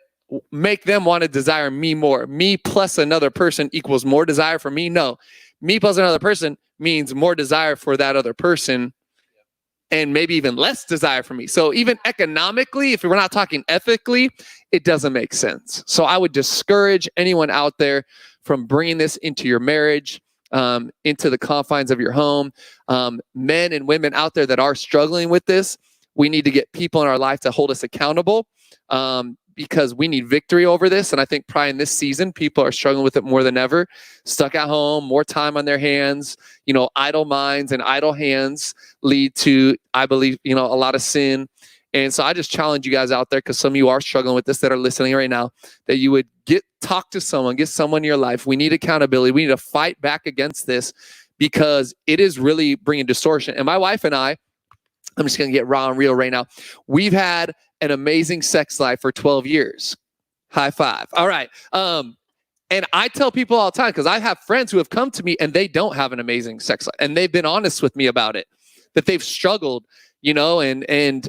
make them want to desire me more? Me plus another person equals more desire for me? No. Me plus another person means more desire for that other person, and maybe even less desire for me. So even economically, if we're not talking ethically, it doesn't make sense. So I would discourage anyone out there from bringing this into your marriage, into the confines of your home. Men and women out there that are struggling with this, we need to get people in our life to hold us accountable, because we need victory over this. And I think probably in this season, people are struggling with it more than ever. Stuck at home, more time on their hands, idle minds and idle hands lead to, I believe, a lot of sin. And so I just challenge you guys out there, because some of you are struggling with this that are listening right now, that you would talk to someone, get someone in your life. We need accountability. We need to fight back against this, because it is really bringing distortion. And my wife and I'm just going to get raw and real right now. We've had an amazing sex life for 12 years. High five. All right. And I tell people all the time, because I have friends who have come to me and they don't have an amazing sex life, and they've been honest with me about it, that they've struggled, and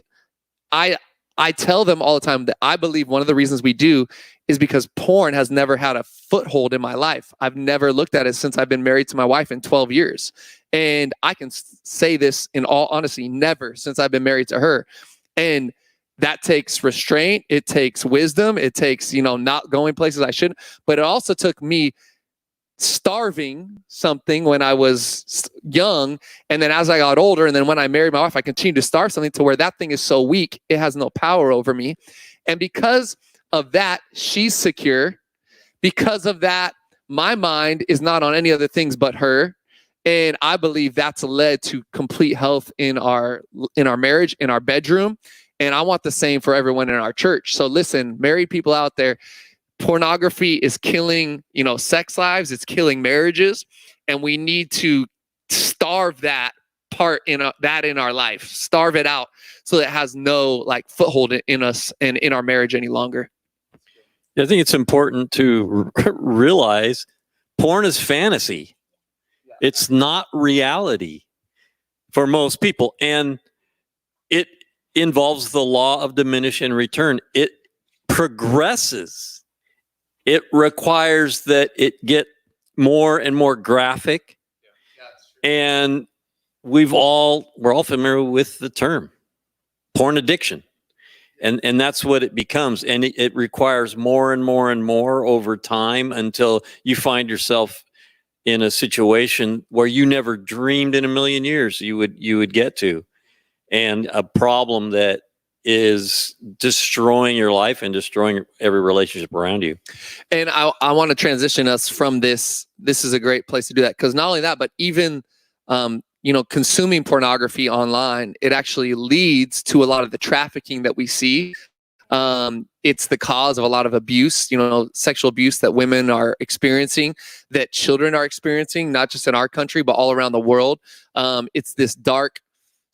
I tell them all the time that I believe one of the reasons we do is because porn has never had a foothold in my life. I've never looked at it since I've been married to my wife in 12 years. And I can say this in all honesty, never since I've been married to her. And that takes restraint. It takes wisdom. It takes, not going places I shouldn't. But it also took me starving something when I was young, and then as I got older, and then when I married my wife, I continued to starve something to where that thing is so weak it has no power over me. And because of that, she's secure. Because of that, my mind is not on any other things but her. And I believe that's led to complete health in our marriage, in our bedroom. And I want the same for everyone in our church. So listen, married people out there, pornography is killing, sex lives. It's killing marriages, and we need to starve that part in our life. Starve it out so that it has no foothold in us and in our marriage any longer. I think it's important to realize porn is fantasy. It's not reality for most people, and it involves the law of diminish and return. It progresses. It requires that it get more and more graphic. And we're all familiar with the term porn addiction. And that's what it becomes. And it requires more and more and more over time until you find yourself in a situation where you never dreamed in a million years you would get to. And a problem that is destroying your life and destroying every relationship around you. And I want to transition us from this. This is a great place to do that, because not only that, but even consuming pornography online, it actually leads to a lot of the trafficking that we see. It's the cause of a lot of abuse, sexual abuse that women are experiencing, that children are experiencing, not just in our country, but all around the world. It's this dark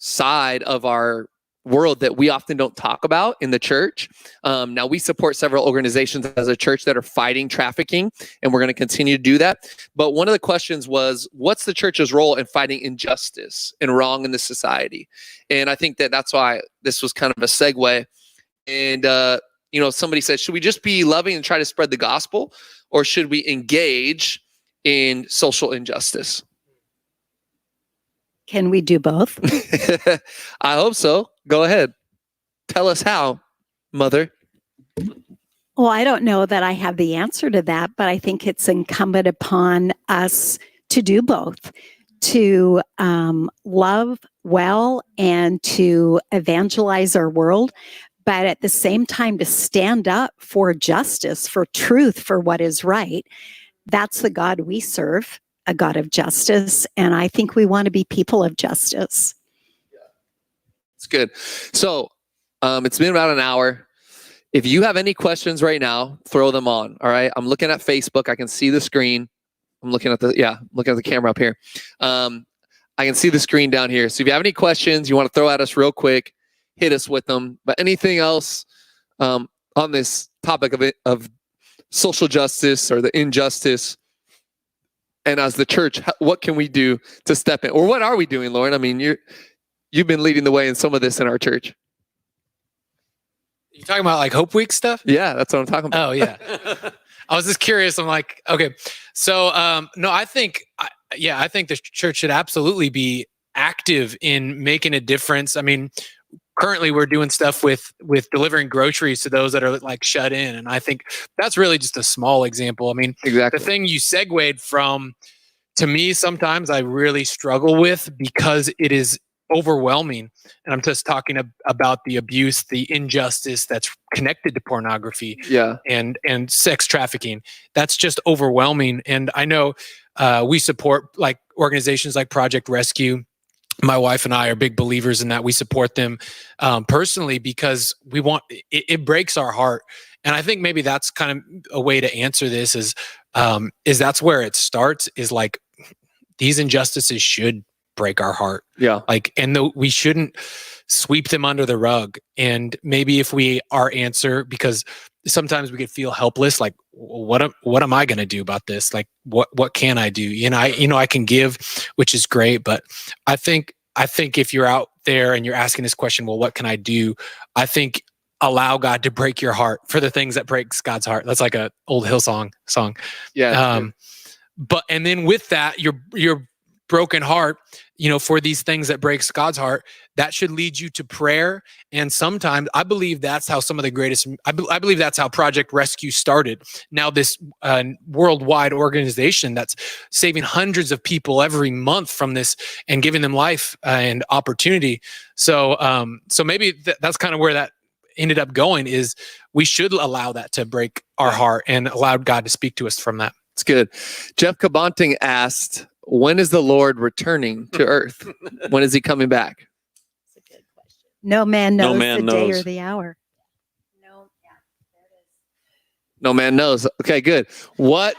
side of our world that we often don't talk about in the church. Now, we support several organizations as a church that are fighting trafficking, and we're going to continue to do that. But one of the questions was, what's the church's role in fighting injustice and wrong in the society? And I think that that's why this was kind of a segue. And, somebody said, should we just be loving and try to spread the gospel, or should we engage in social injustice? Can we do both? I hope so. Go ahead. Tell us how, Mother. Well, I don't know that I have the answer to that, but I think it's incumbent upon us to do both, to love well and to evangelize our world, but at the same time to stand up for justice, for truth, for what is right. That's the God we serve, a God of justice, and I think we want to be people of justice. It's good. So it's been about an hour. If you have any questions right now, throw them on. All right. I'm looking at Facebook. I can see the screen. I'm looking at the camera up here. I can see the screen down here. So if you have any questions you want to throw at us real quick, hit us with them. But anything else on this topic of social justice or the injustice, and as the church, what can we do to step in? Or what are we doing, Lauren? I mean, you've been leading the way in some of this in our church. You talking about like Hope Week stuff? Yeah, that's what I'm talking about. Oh, yeah. I was just curious. I'm like, okay. So, no, I think the church should absolutely be active in making a difference. I mean, currently we're doing stuff with delivering groceries to those that are like shut in. And I think that's really just a small example. I mean, exactly. The thing you segued from, to me, sometimes I really struggle with because it is overwhelming. And I'm just talking about the abuse, the injustice that's connected to pornography, and sex trafficking. That's just overwhelming. And I know we support like organizations like Project Rescue. My wife and I are big believers in that. We support them personally because it breaks our heart. And I think maybe that's kind of a way to answer this is that's where it starts, is like these injustices should break our heart. Yeah. We shouldn't sweep them under the rug. And maybe if our answer, because sometimes we could feel helpless, like what am I going to do about this? Like what can I do? I can give, which is great, but I think if you're out there and you're asking this question, well, what can I do? I think allow God to break your heart for the things that breaks God's heart. That's like a old Hillsong song. Yeah. And then with that, your broken heart, for these things that breaks God's heart, that should lead you to prayer. And sometimes I believe that's how some of the greatest, I believe that's how Project Rescue started. Now this worldwide organization that's saving hundreds of people every month from this and giving them life and opportunity. So maybe that's kind of where that ended up going, is we should allow that to break our heart and allow God to speak to us from that. It's good. Jeff Kabonting asked, when is the Lord returning to earth? When is he coming back? That's a good question. No man knows the day knows. or the hour. No man knows. Okay, good. What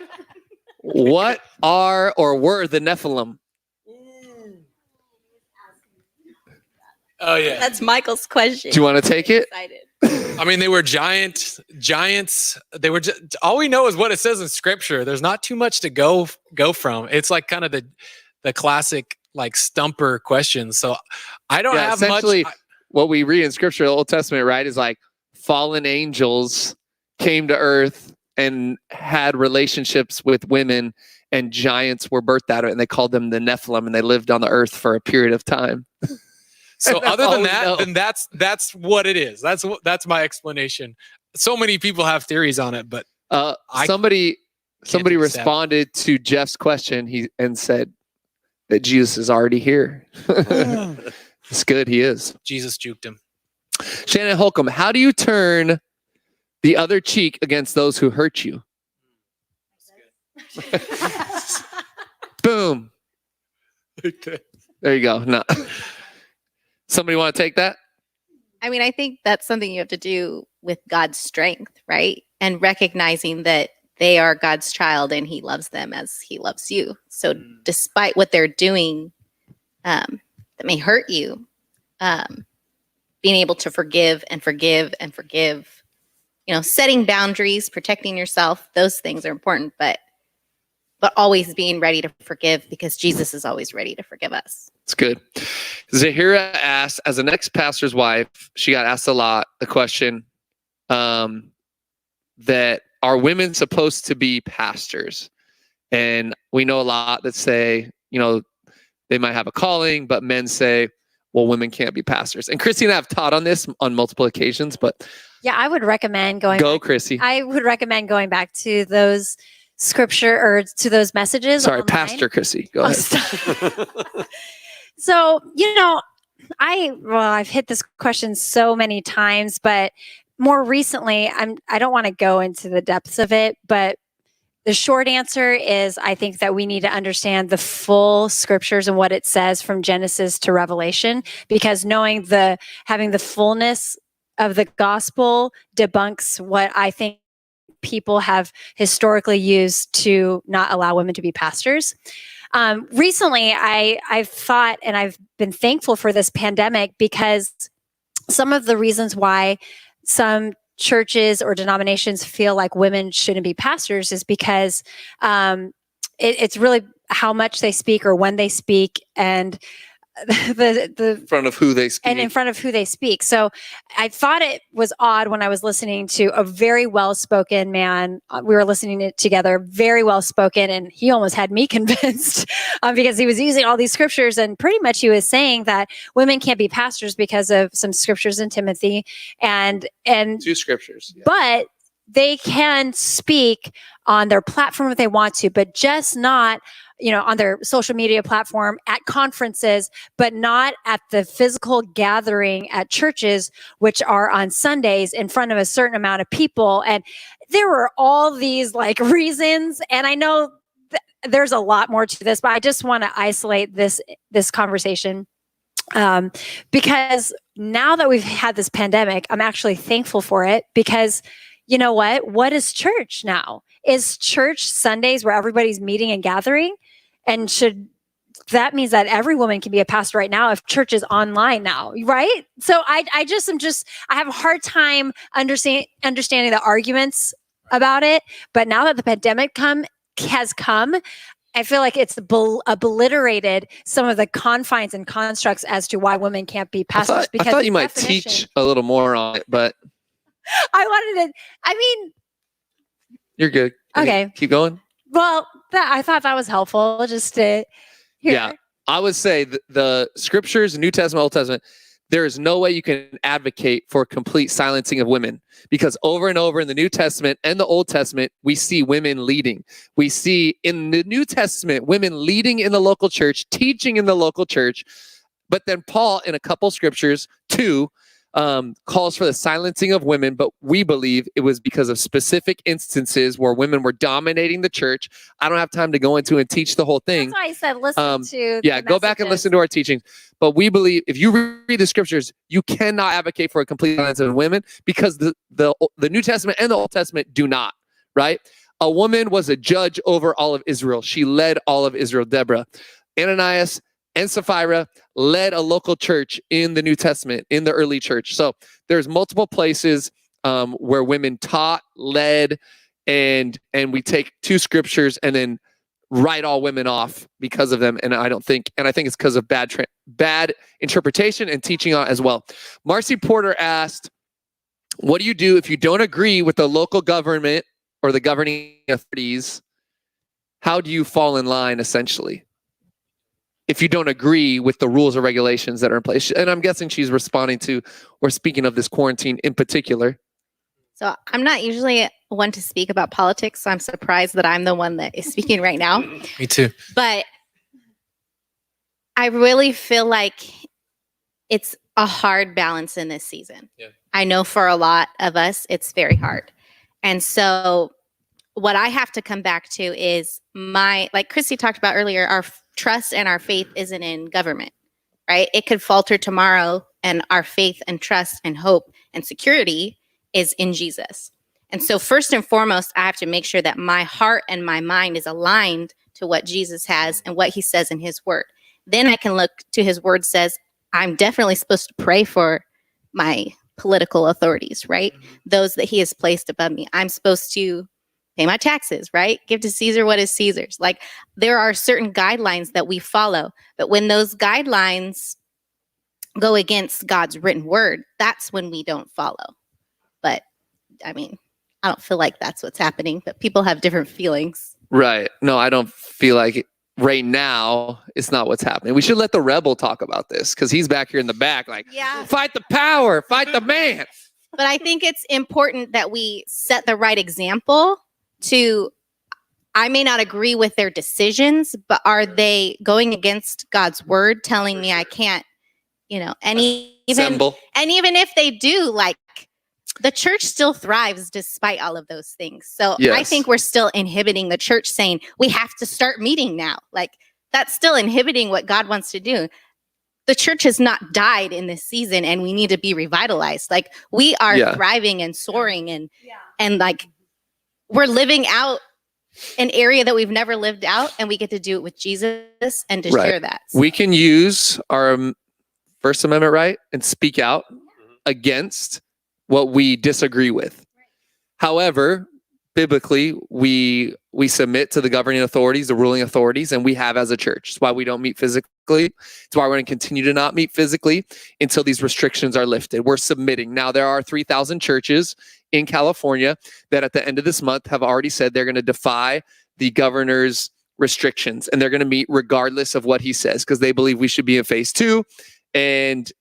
are or were the Nephilim? Oh yeah. That's Michael's question. Do you want to take it? Excited. I mean, they were giants. They were all we know is what it says in scripture. There's not too much to go from. It's like kind of the classic like stumper question. So I don't have much. What we read in scripture, the Old Testament, right, is like fallen angels came to earth and had relationships with women, and giants were birthed out of it, and they called them the Nephilim, and they lived on the earth for a period of time. So other than that, then that's what it is. That's my explanation. So many people have theories on it, but somebody responded to Jeff's question and said that Jesus is already here. It's good, he is. Jesus juked him. Shannon Holcomb, how do you turn the other cheek against those who hurt you? Boom. There you go. No. Somebody want to take that? I mean, I think that's something you have to do with God's strength, right? And recognizing that they are God's child and he loves them as he loves you. So despite what they're doing that may hurt you, being able to forgive and forgive and forgive. You know, setting boundaries, protecting yourself, those things are important, but always being ready to forgive, because Jesus is always ready to forgive us. It's good. Zahira asked, as an ex-pastor's wife, she got asked a lot the question that are women supposed to be pastors? And we know a lot that say, you know, they might have a calling, but men say, well, women can't be pastors. And Chrissy and I have taught on this on multiple occasions, but Yeah, I would recommend going go, back. Chrissy. I would recommend going back to those scripture or to those messages. Sorry, online. Pastor Chrissy. Go Oh, ahead. stop. So, you know, I've hit this question so many times, but more recently, I don't want to go into the depths of it, but the short answer is I think that we need to understand the full scriptures and what it says from Genesis to Revelation, because having the fullness of the gospel debunks what I think people have historically used to not allow women to be pastors. Recently, I've thought, and I've been thankful for this pandemic, because some of the reasons why some churches or denominations feel like women shouldn't be pastors is because it's really how much they speak or when they speak, and the In front of who they speak. and in front of who they speak. So I thought it was odd when I was listening to a very well-spoken man. We were listening it together, very well-spoken, and he almost had me convinced because he was using all these scriptures, and pretty much he was saying that women can't be pastors because of some scriptures in Timothy, and Two scriptures. Yeah. but they can speak on their platform if they want to, but just not, on their social media platform, at conferences, but not at the physical gathering at churches, which are on Sundays in front of a certain amount of people. And there were all these reasons. And I know there's a lot more to this, but I just want to isolate this conversation. Because now that we've had this pandemic, I'm actually thankful for it, because you know what? What is church now? Is church Sundays where everybody's meeting and gathering? And that means that every woman can be a pastor right now if church is online now, right? So I have a hard time understanding the arguments about it. But now that the pandemic has come, I feel like it's obliterated some of the confines and constructs as to why women can't be pastors. I thought you might teach a little more on it, but you're good. Okay. Keep going. Well, I thought that was helpful just to hear. Yeah, I would say the scriptures, New Testament, Old Testament, there is no way you can advocate for complete silencing of women, because over and over in the New Testament and the Old Testament, we see women leading. We see in the New Testament, women leading in the local church, teaching in the local church. But then Paul, in a couple scriptures, calls for the silencing of women, but we believe it was because of specific instances where women were dominating the church. I don't have time to go into and teach the whole thing. That's why I said listen to Yeah, go back and listen to our teachings. But we believe if you read the scriptures, you cannot advocate for a complete silence of women, because the New Testament and the Old Testament do not, right? A woman was a judge over all of Israel. She led all of Israel. Deborah, Ananias, and Sapphira led a local church in the New Testament, in the early church. So there's multiple places where women taught, led, and we take two scriptures and then write all women off because of them. And I think it's because of bad interpretation and teaching as well. Marcy Porter asked, what do you do if you don't agree with the local government or the governing authorities? How do you fall in line, essentially, if you don't agree with the rules or regulations that are in place? And I'm guessing she's responding to or speaking of this quarantine in particular. So I'm not usually one to speak about politics, so I'm surprised that I'm the one that is speaking right now. Me too. But I really feel like it's a hard balance in this season. Yeah. I know for a lot of us, it's very hard. And so what I have to come back to is like Christy talked about earlier, our trust and our faith isn't in government, right? It could falter tomorrow, and our faith and trust and hope and security is in Jesus. And so first and foremost, I have to make sure that my heart and my mind is aligned to what Jesus has and what he says in his word. Then I can look to his word says, I'm definitely supposed to pray for my political authorities, right? Those that he has placed above me. I'm supposed to pay my taxes, right? Give to Caesar what is Caesar's. Like, there are certain guidelines that we follow, but when those guidelines go against God's written word, that's when we don't follow. But I mean, I don't feel like that's what's happening, but people have different feelings. Right. No, I don't feel like it. Right now, it's not what's happening. We should let the rebel talk about this because he's back here in the back like, Yeah. fight the power, fight the man. But I think it's important that we set the right example to, I may not agree with their decisions, but are they going against God's word telling me I can't, and even if they do, like, the church still thrives despite all of those things. So Yes. I think we're still inhibiting the church saying we have to start meeting now. Like, that's still inhibiting what God wants to do. The church has not died in this season and we need to be revitalized. Like, we are thriving and soaring and like, we're living out an area that we've never lived out, and we get to do it with Jesus and to share that. So. We can use our First Amendment right and speak out against what we disagree with. However, biblically, we submit to the governing authorities, the ruling authorities, and we have as a church. It's why we don't meet physically. It's why we're going to continue to not meet physically until these restrictions are lifted. We're submitting. Now, there are 3,000 churches in California that at the end of this month have already said they're going to defy the governor's restrictions, and they're going to meet regardless of what he says because they believe we should be in phase 2, and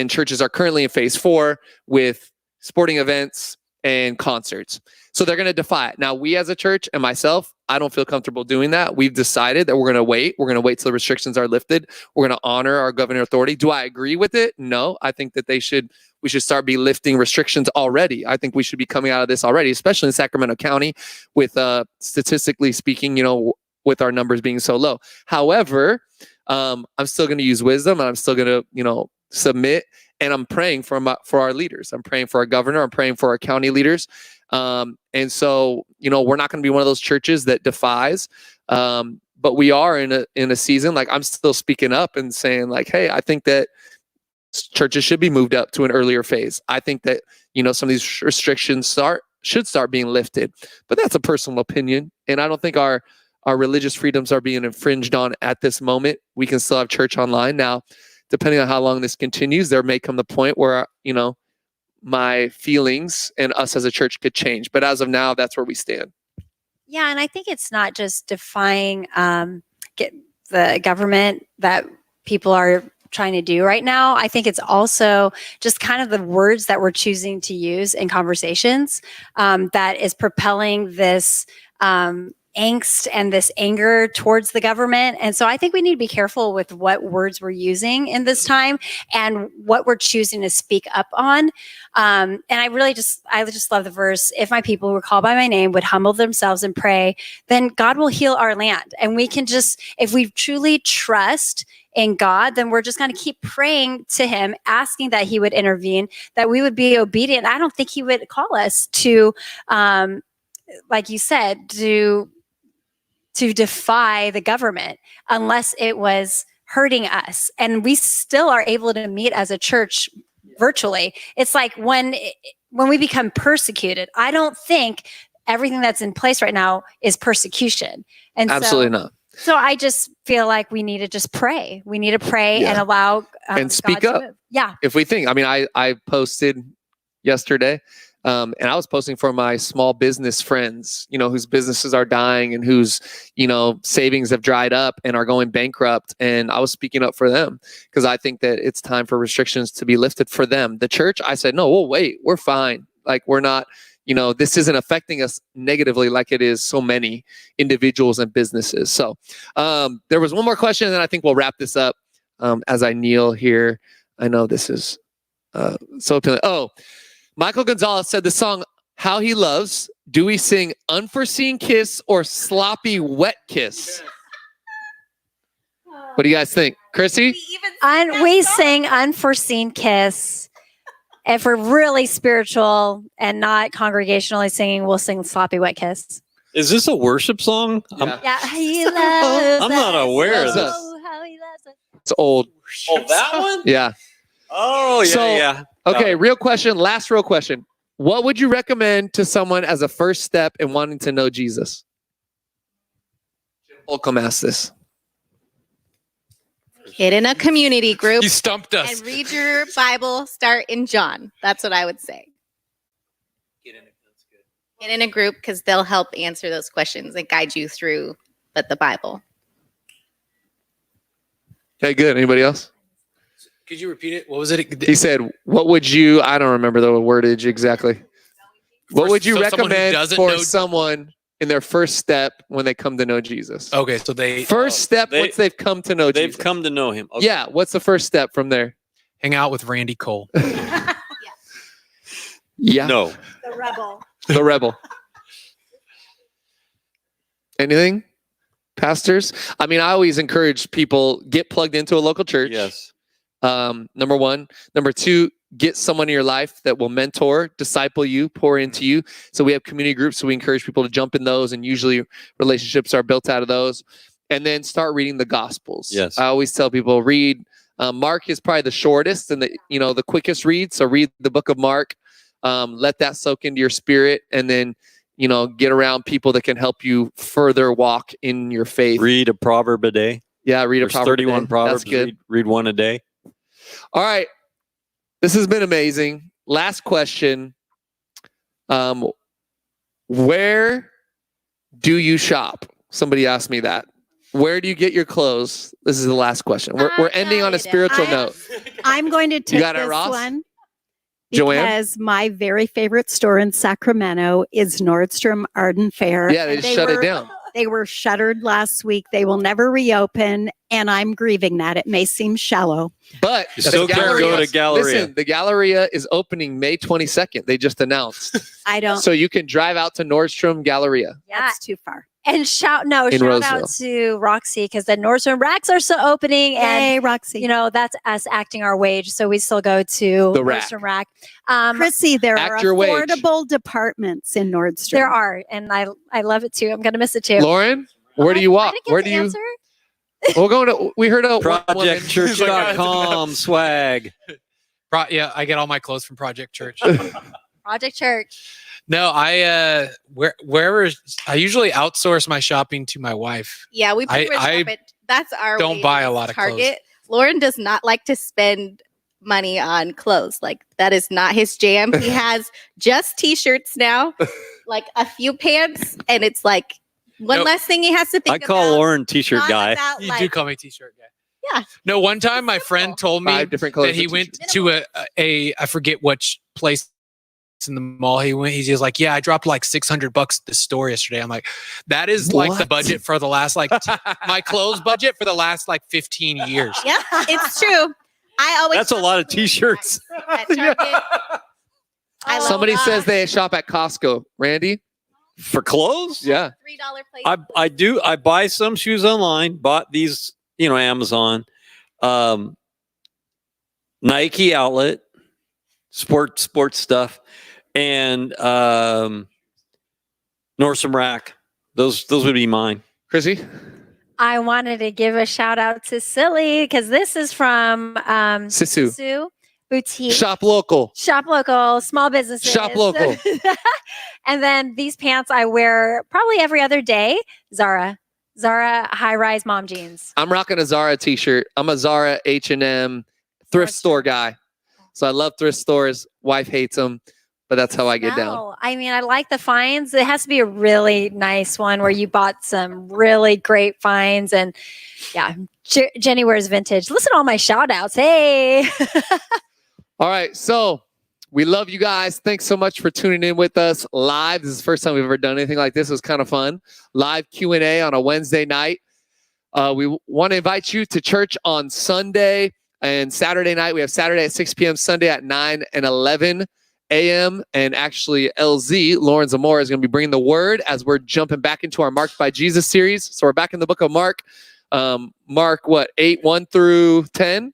churches are currently in phase 4 with sporting events and concerts. So they're going to defy it. Now, we as a church and myself, I don't feel comfortable doing that. We've decided that we're going to wait. We're going to wait till the restrictions are lifted. We're going to honor our governing authority. Do I agree with it? No. I think that we should start be lifting restrictions already. I think we should be coming out of this already, especially in Sacramento County with statistically speaking, with our numbers being so low. However, I'm still going to use wisdom and I'm still going to, submit. And I'm praying for our leaders. I'm praying for our governor. I'm praying for our county leaders. And so, we're not going to be one of those churches that defies. But we are in a season, like, I'm still speaking up and saying, like, hey, I think that churches should be moved up to an earlier phase. I think that, some of these restrictions should start being lifted. But that's a personal opinion. And I don't think our religious freedoms are being infringed on at this moment. We can still have church online. Now, depending on how long this continues, there may come the point where, my feelings and us as a church could change. But as of now, that's where we stand. Yeah, and I think it's not just defying the government that people are trying to do right now. I think it's also just kind of the words that we're choosing to use in conversations that is propelling this angst and this anger towards the government. And so I think we need to be careful with what words we're using in this time and what we're choosing to speak up on. And I just love the verse, if my people who are called by my name would humble themselves and pray, then God will heal our land. And we can just, if we truly trust in God, then we're just going to keep praying to him, asking that he would intervene, that we would be obedient. I don't think he would call us to, like you said, to defy the government unless it was hurting us. And we still are able to meet as a church virtually. It's like when we become persecuted, I don't think everything that's in place right now is persecution. And absolutely not. So I just feel like we need to just pray. We need to pray and allow and speak God up. to move. Yeah. If we think, I posted yesterday, and I was posting for my small business friends, whose businesses are dying and whose, savings have dried up and are going bankrupt. And I was speaking up for them because I think that it's time for restrictions to be lifted for them. The church, I said, no, we'll wait. We're fine. Like, we're not, this isn't affecting us negatively like it is so many individuals and businesses. So there was one more question, and then I think we'll wrap this up as I kneel here. I know this is so appealing. Oh, Michael Gonzalez said the song How He Loves. Do we sing Unforeseen Kiss or Sloppy Wet Kiss? What do you guys think? Chrissy? We sing Unforeseen Kiss. If we're really spiritual and not congregationally singing, we'll sing Sloppy Wet Kiss. Is this a worship song? Yeah, He loves I'm not aware of this. How he loves us. It's old. Oh, that one? Yeah. Oh, yeah, So, yeah. Okay, real question. Last real question. What would you recommend to someone as a first step in wanting to know Jesus? Holcomb asked this. Get in a community group You stumped us. and read your Bible. Start in John. That's what I would say. Get in a group because they'll help answer those questions and guide you through the Bible. Okay, good. Anybody else? Could you repeat it? What was it? He said, what would you, I don't remember the wordage exactly. What would you so someone who recommend doesn't for know- someone in their first step when they come to know Jesus? Okay, so they First step once they've come to know They've Jesus. come to know him. Okay. Yeah, what's the first step from there? hang out with Randy Cole. Yeah, No. The rebel. the rebel. Anything? Pastors? I mean, I always encourage people, get plugged into a local church. Yes. Number one. Number two, get someone in your life that will mentor, disciple you, pour into you. So we have community groups, so we encourage people to jump in those, and usually relationships are built out of those. And then start reading the Gospels. Yes. I always tell people, read. Mark is probably the shortest and the quickest read. So read the book of Mark. Let that soak into your spirit, and then get around people that can help you further walk in your faith. Read a proverb a day. Yeah, read a There's proverb. 31 a day. proverbs. That's good. Read one a day. All right. This has been amazing. Last question. Where do you shop? Somebody asked me that. Where do you get your clothes? This is the last question. We're ending on a spiritual note. I'm going to take got it, this Ross? one Joanne? because my very favorite store in Sacramento is Nordstrom Arden Fair. Yeah, they and just shut it were- down. They were shuttered last week. They will never reopen, and I'm grieving that. It may seem shallow. But You still the can't go to Galleria. Listen, the Galleria is opening May 22nd. They just announced. I don't. So you can drive out to Nordstrom Galleria. That's too far. And shout In out Roseville. to Roxy, because the Nordstrom racks are still opening, and Yay, Roxy. that's us acting our wage. So we still go to The rack. Nordstrom rack. Chrissy, there are Act your wage. affordable departments in Nordstrom. There are, and I love it too. I'm gonna miss it too. Lauren, where do you I walk? didn't get Where to do you? answer. We're going to. We heard a one woman- ProjectChurch.com swag. Yeah, I get all my clothes from Project Church. Project Church. No, wherever I usually outsource my shopping to my wife. Yeah, we pretty much I shop it. That's our don't way buy to a lot of Target. Lauren does not like to spend money on clothes. Like, that is not his jam. He has just t-shirts now, like a few pants, and it's like one Nope. less thing he has to think I about. call Lauren t-shirt Not guy. about, You like, do call me t-shirt guy. Yeah. No, one time my friend told me 5 different colors. that he of went t-shirts. to a I forget which place in the mall he went. He's just like, yeah, I dropped like $600 at the store yesterday. I'm like, that is like the What? budget for the last my clothes budget for the last 15 years. Yeah, it's true. I always That's a lot of t-shirts. at Target. I love Somebody that. says they shop at Costco. Randy? For clothes? Yeah. $3 place. I do. I buy some shoes online. Bought these, Amazon, Nike outlet, sports stuff, and Nordstrom Rack. Those would be mine. Chrissy? I wanted to give a shout out to Silly, because this is from Sisu. Sisu Boutique. Shop local. Shop local, small businesses. Shop local. And then these pants I wear probably every other day. Zara high-rise mom jeans. I'm rocking a Zara t-shirt. I'm a Zara, H&M, thrift store guy. So I love thrift stores. Wife hates them, but that's how I get down. No, I mean, I like the finds. It has to be a really nice one where you bought some really great finds. And yeah, Jenny wears vintage. Listen to all my shout outs. Hey. All right. So we love you guys. Thanks so much for tuning in with us live. This is the first time we've ever done anything like this. It was kind of fun. Live Q&A on a Wednesday night. We want to invite you to church on Sunday and Saturday night. We have Saturday at 6 p.m., Sunday at 9 and 11 a.m. And actually, LZ, Lauren Zamora, is going to be bringing the word as we're jumping back into our Marked by Jesus series. So we're back in the book of Mark. Mark, 8, 1 through 10.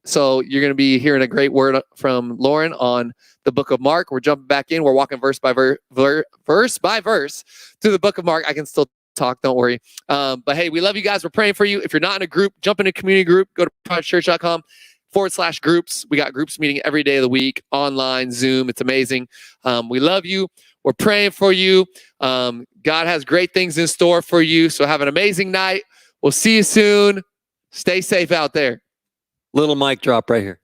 So you're going to be hearing a great word from Lauren on the book of Mark. We're jumping back in. We're walking verse by verse through the book of Mark. I can still talk. Don't worry. But hey, we love you guys. We're praying for you. If you're not in a group, jump in a community group. Go to projectchurch.com. /groups. We got groups meeting every day of the week, online, Zoom. It's amazing. We love you. We're praying for you. God has great things in store for you. So have an amazing night. We'll see you soon. Stay safe out there. Little mic drop right here.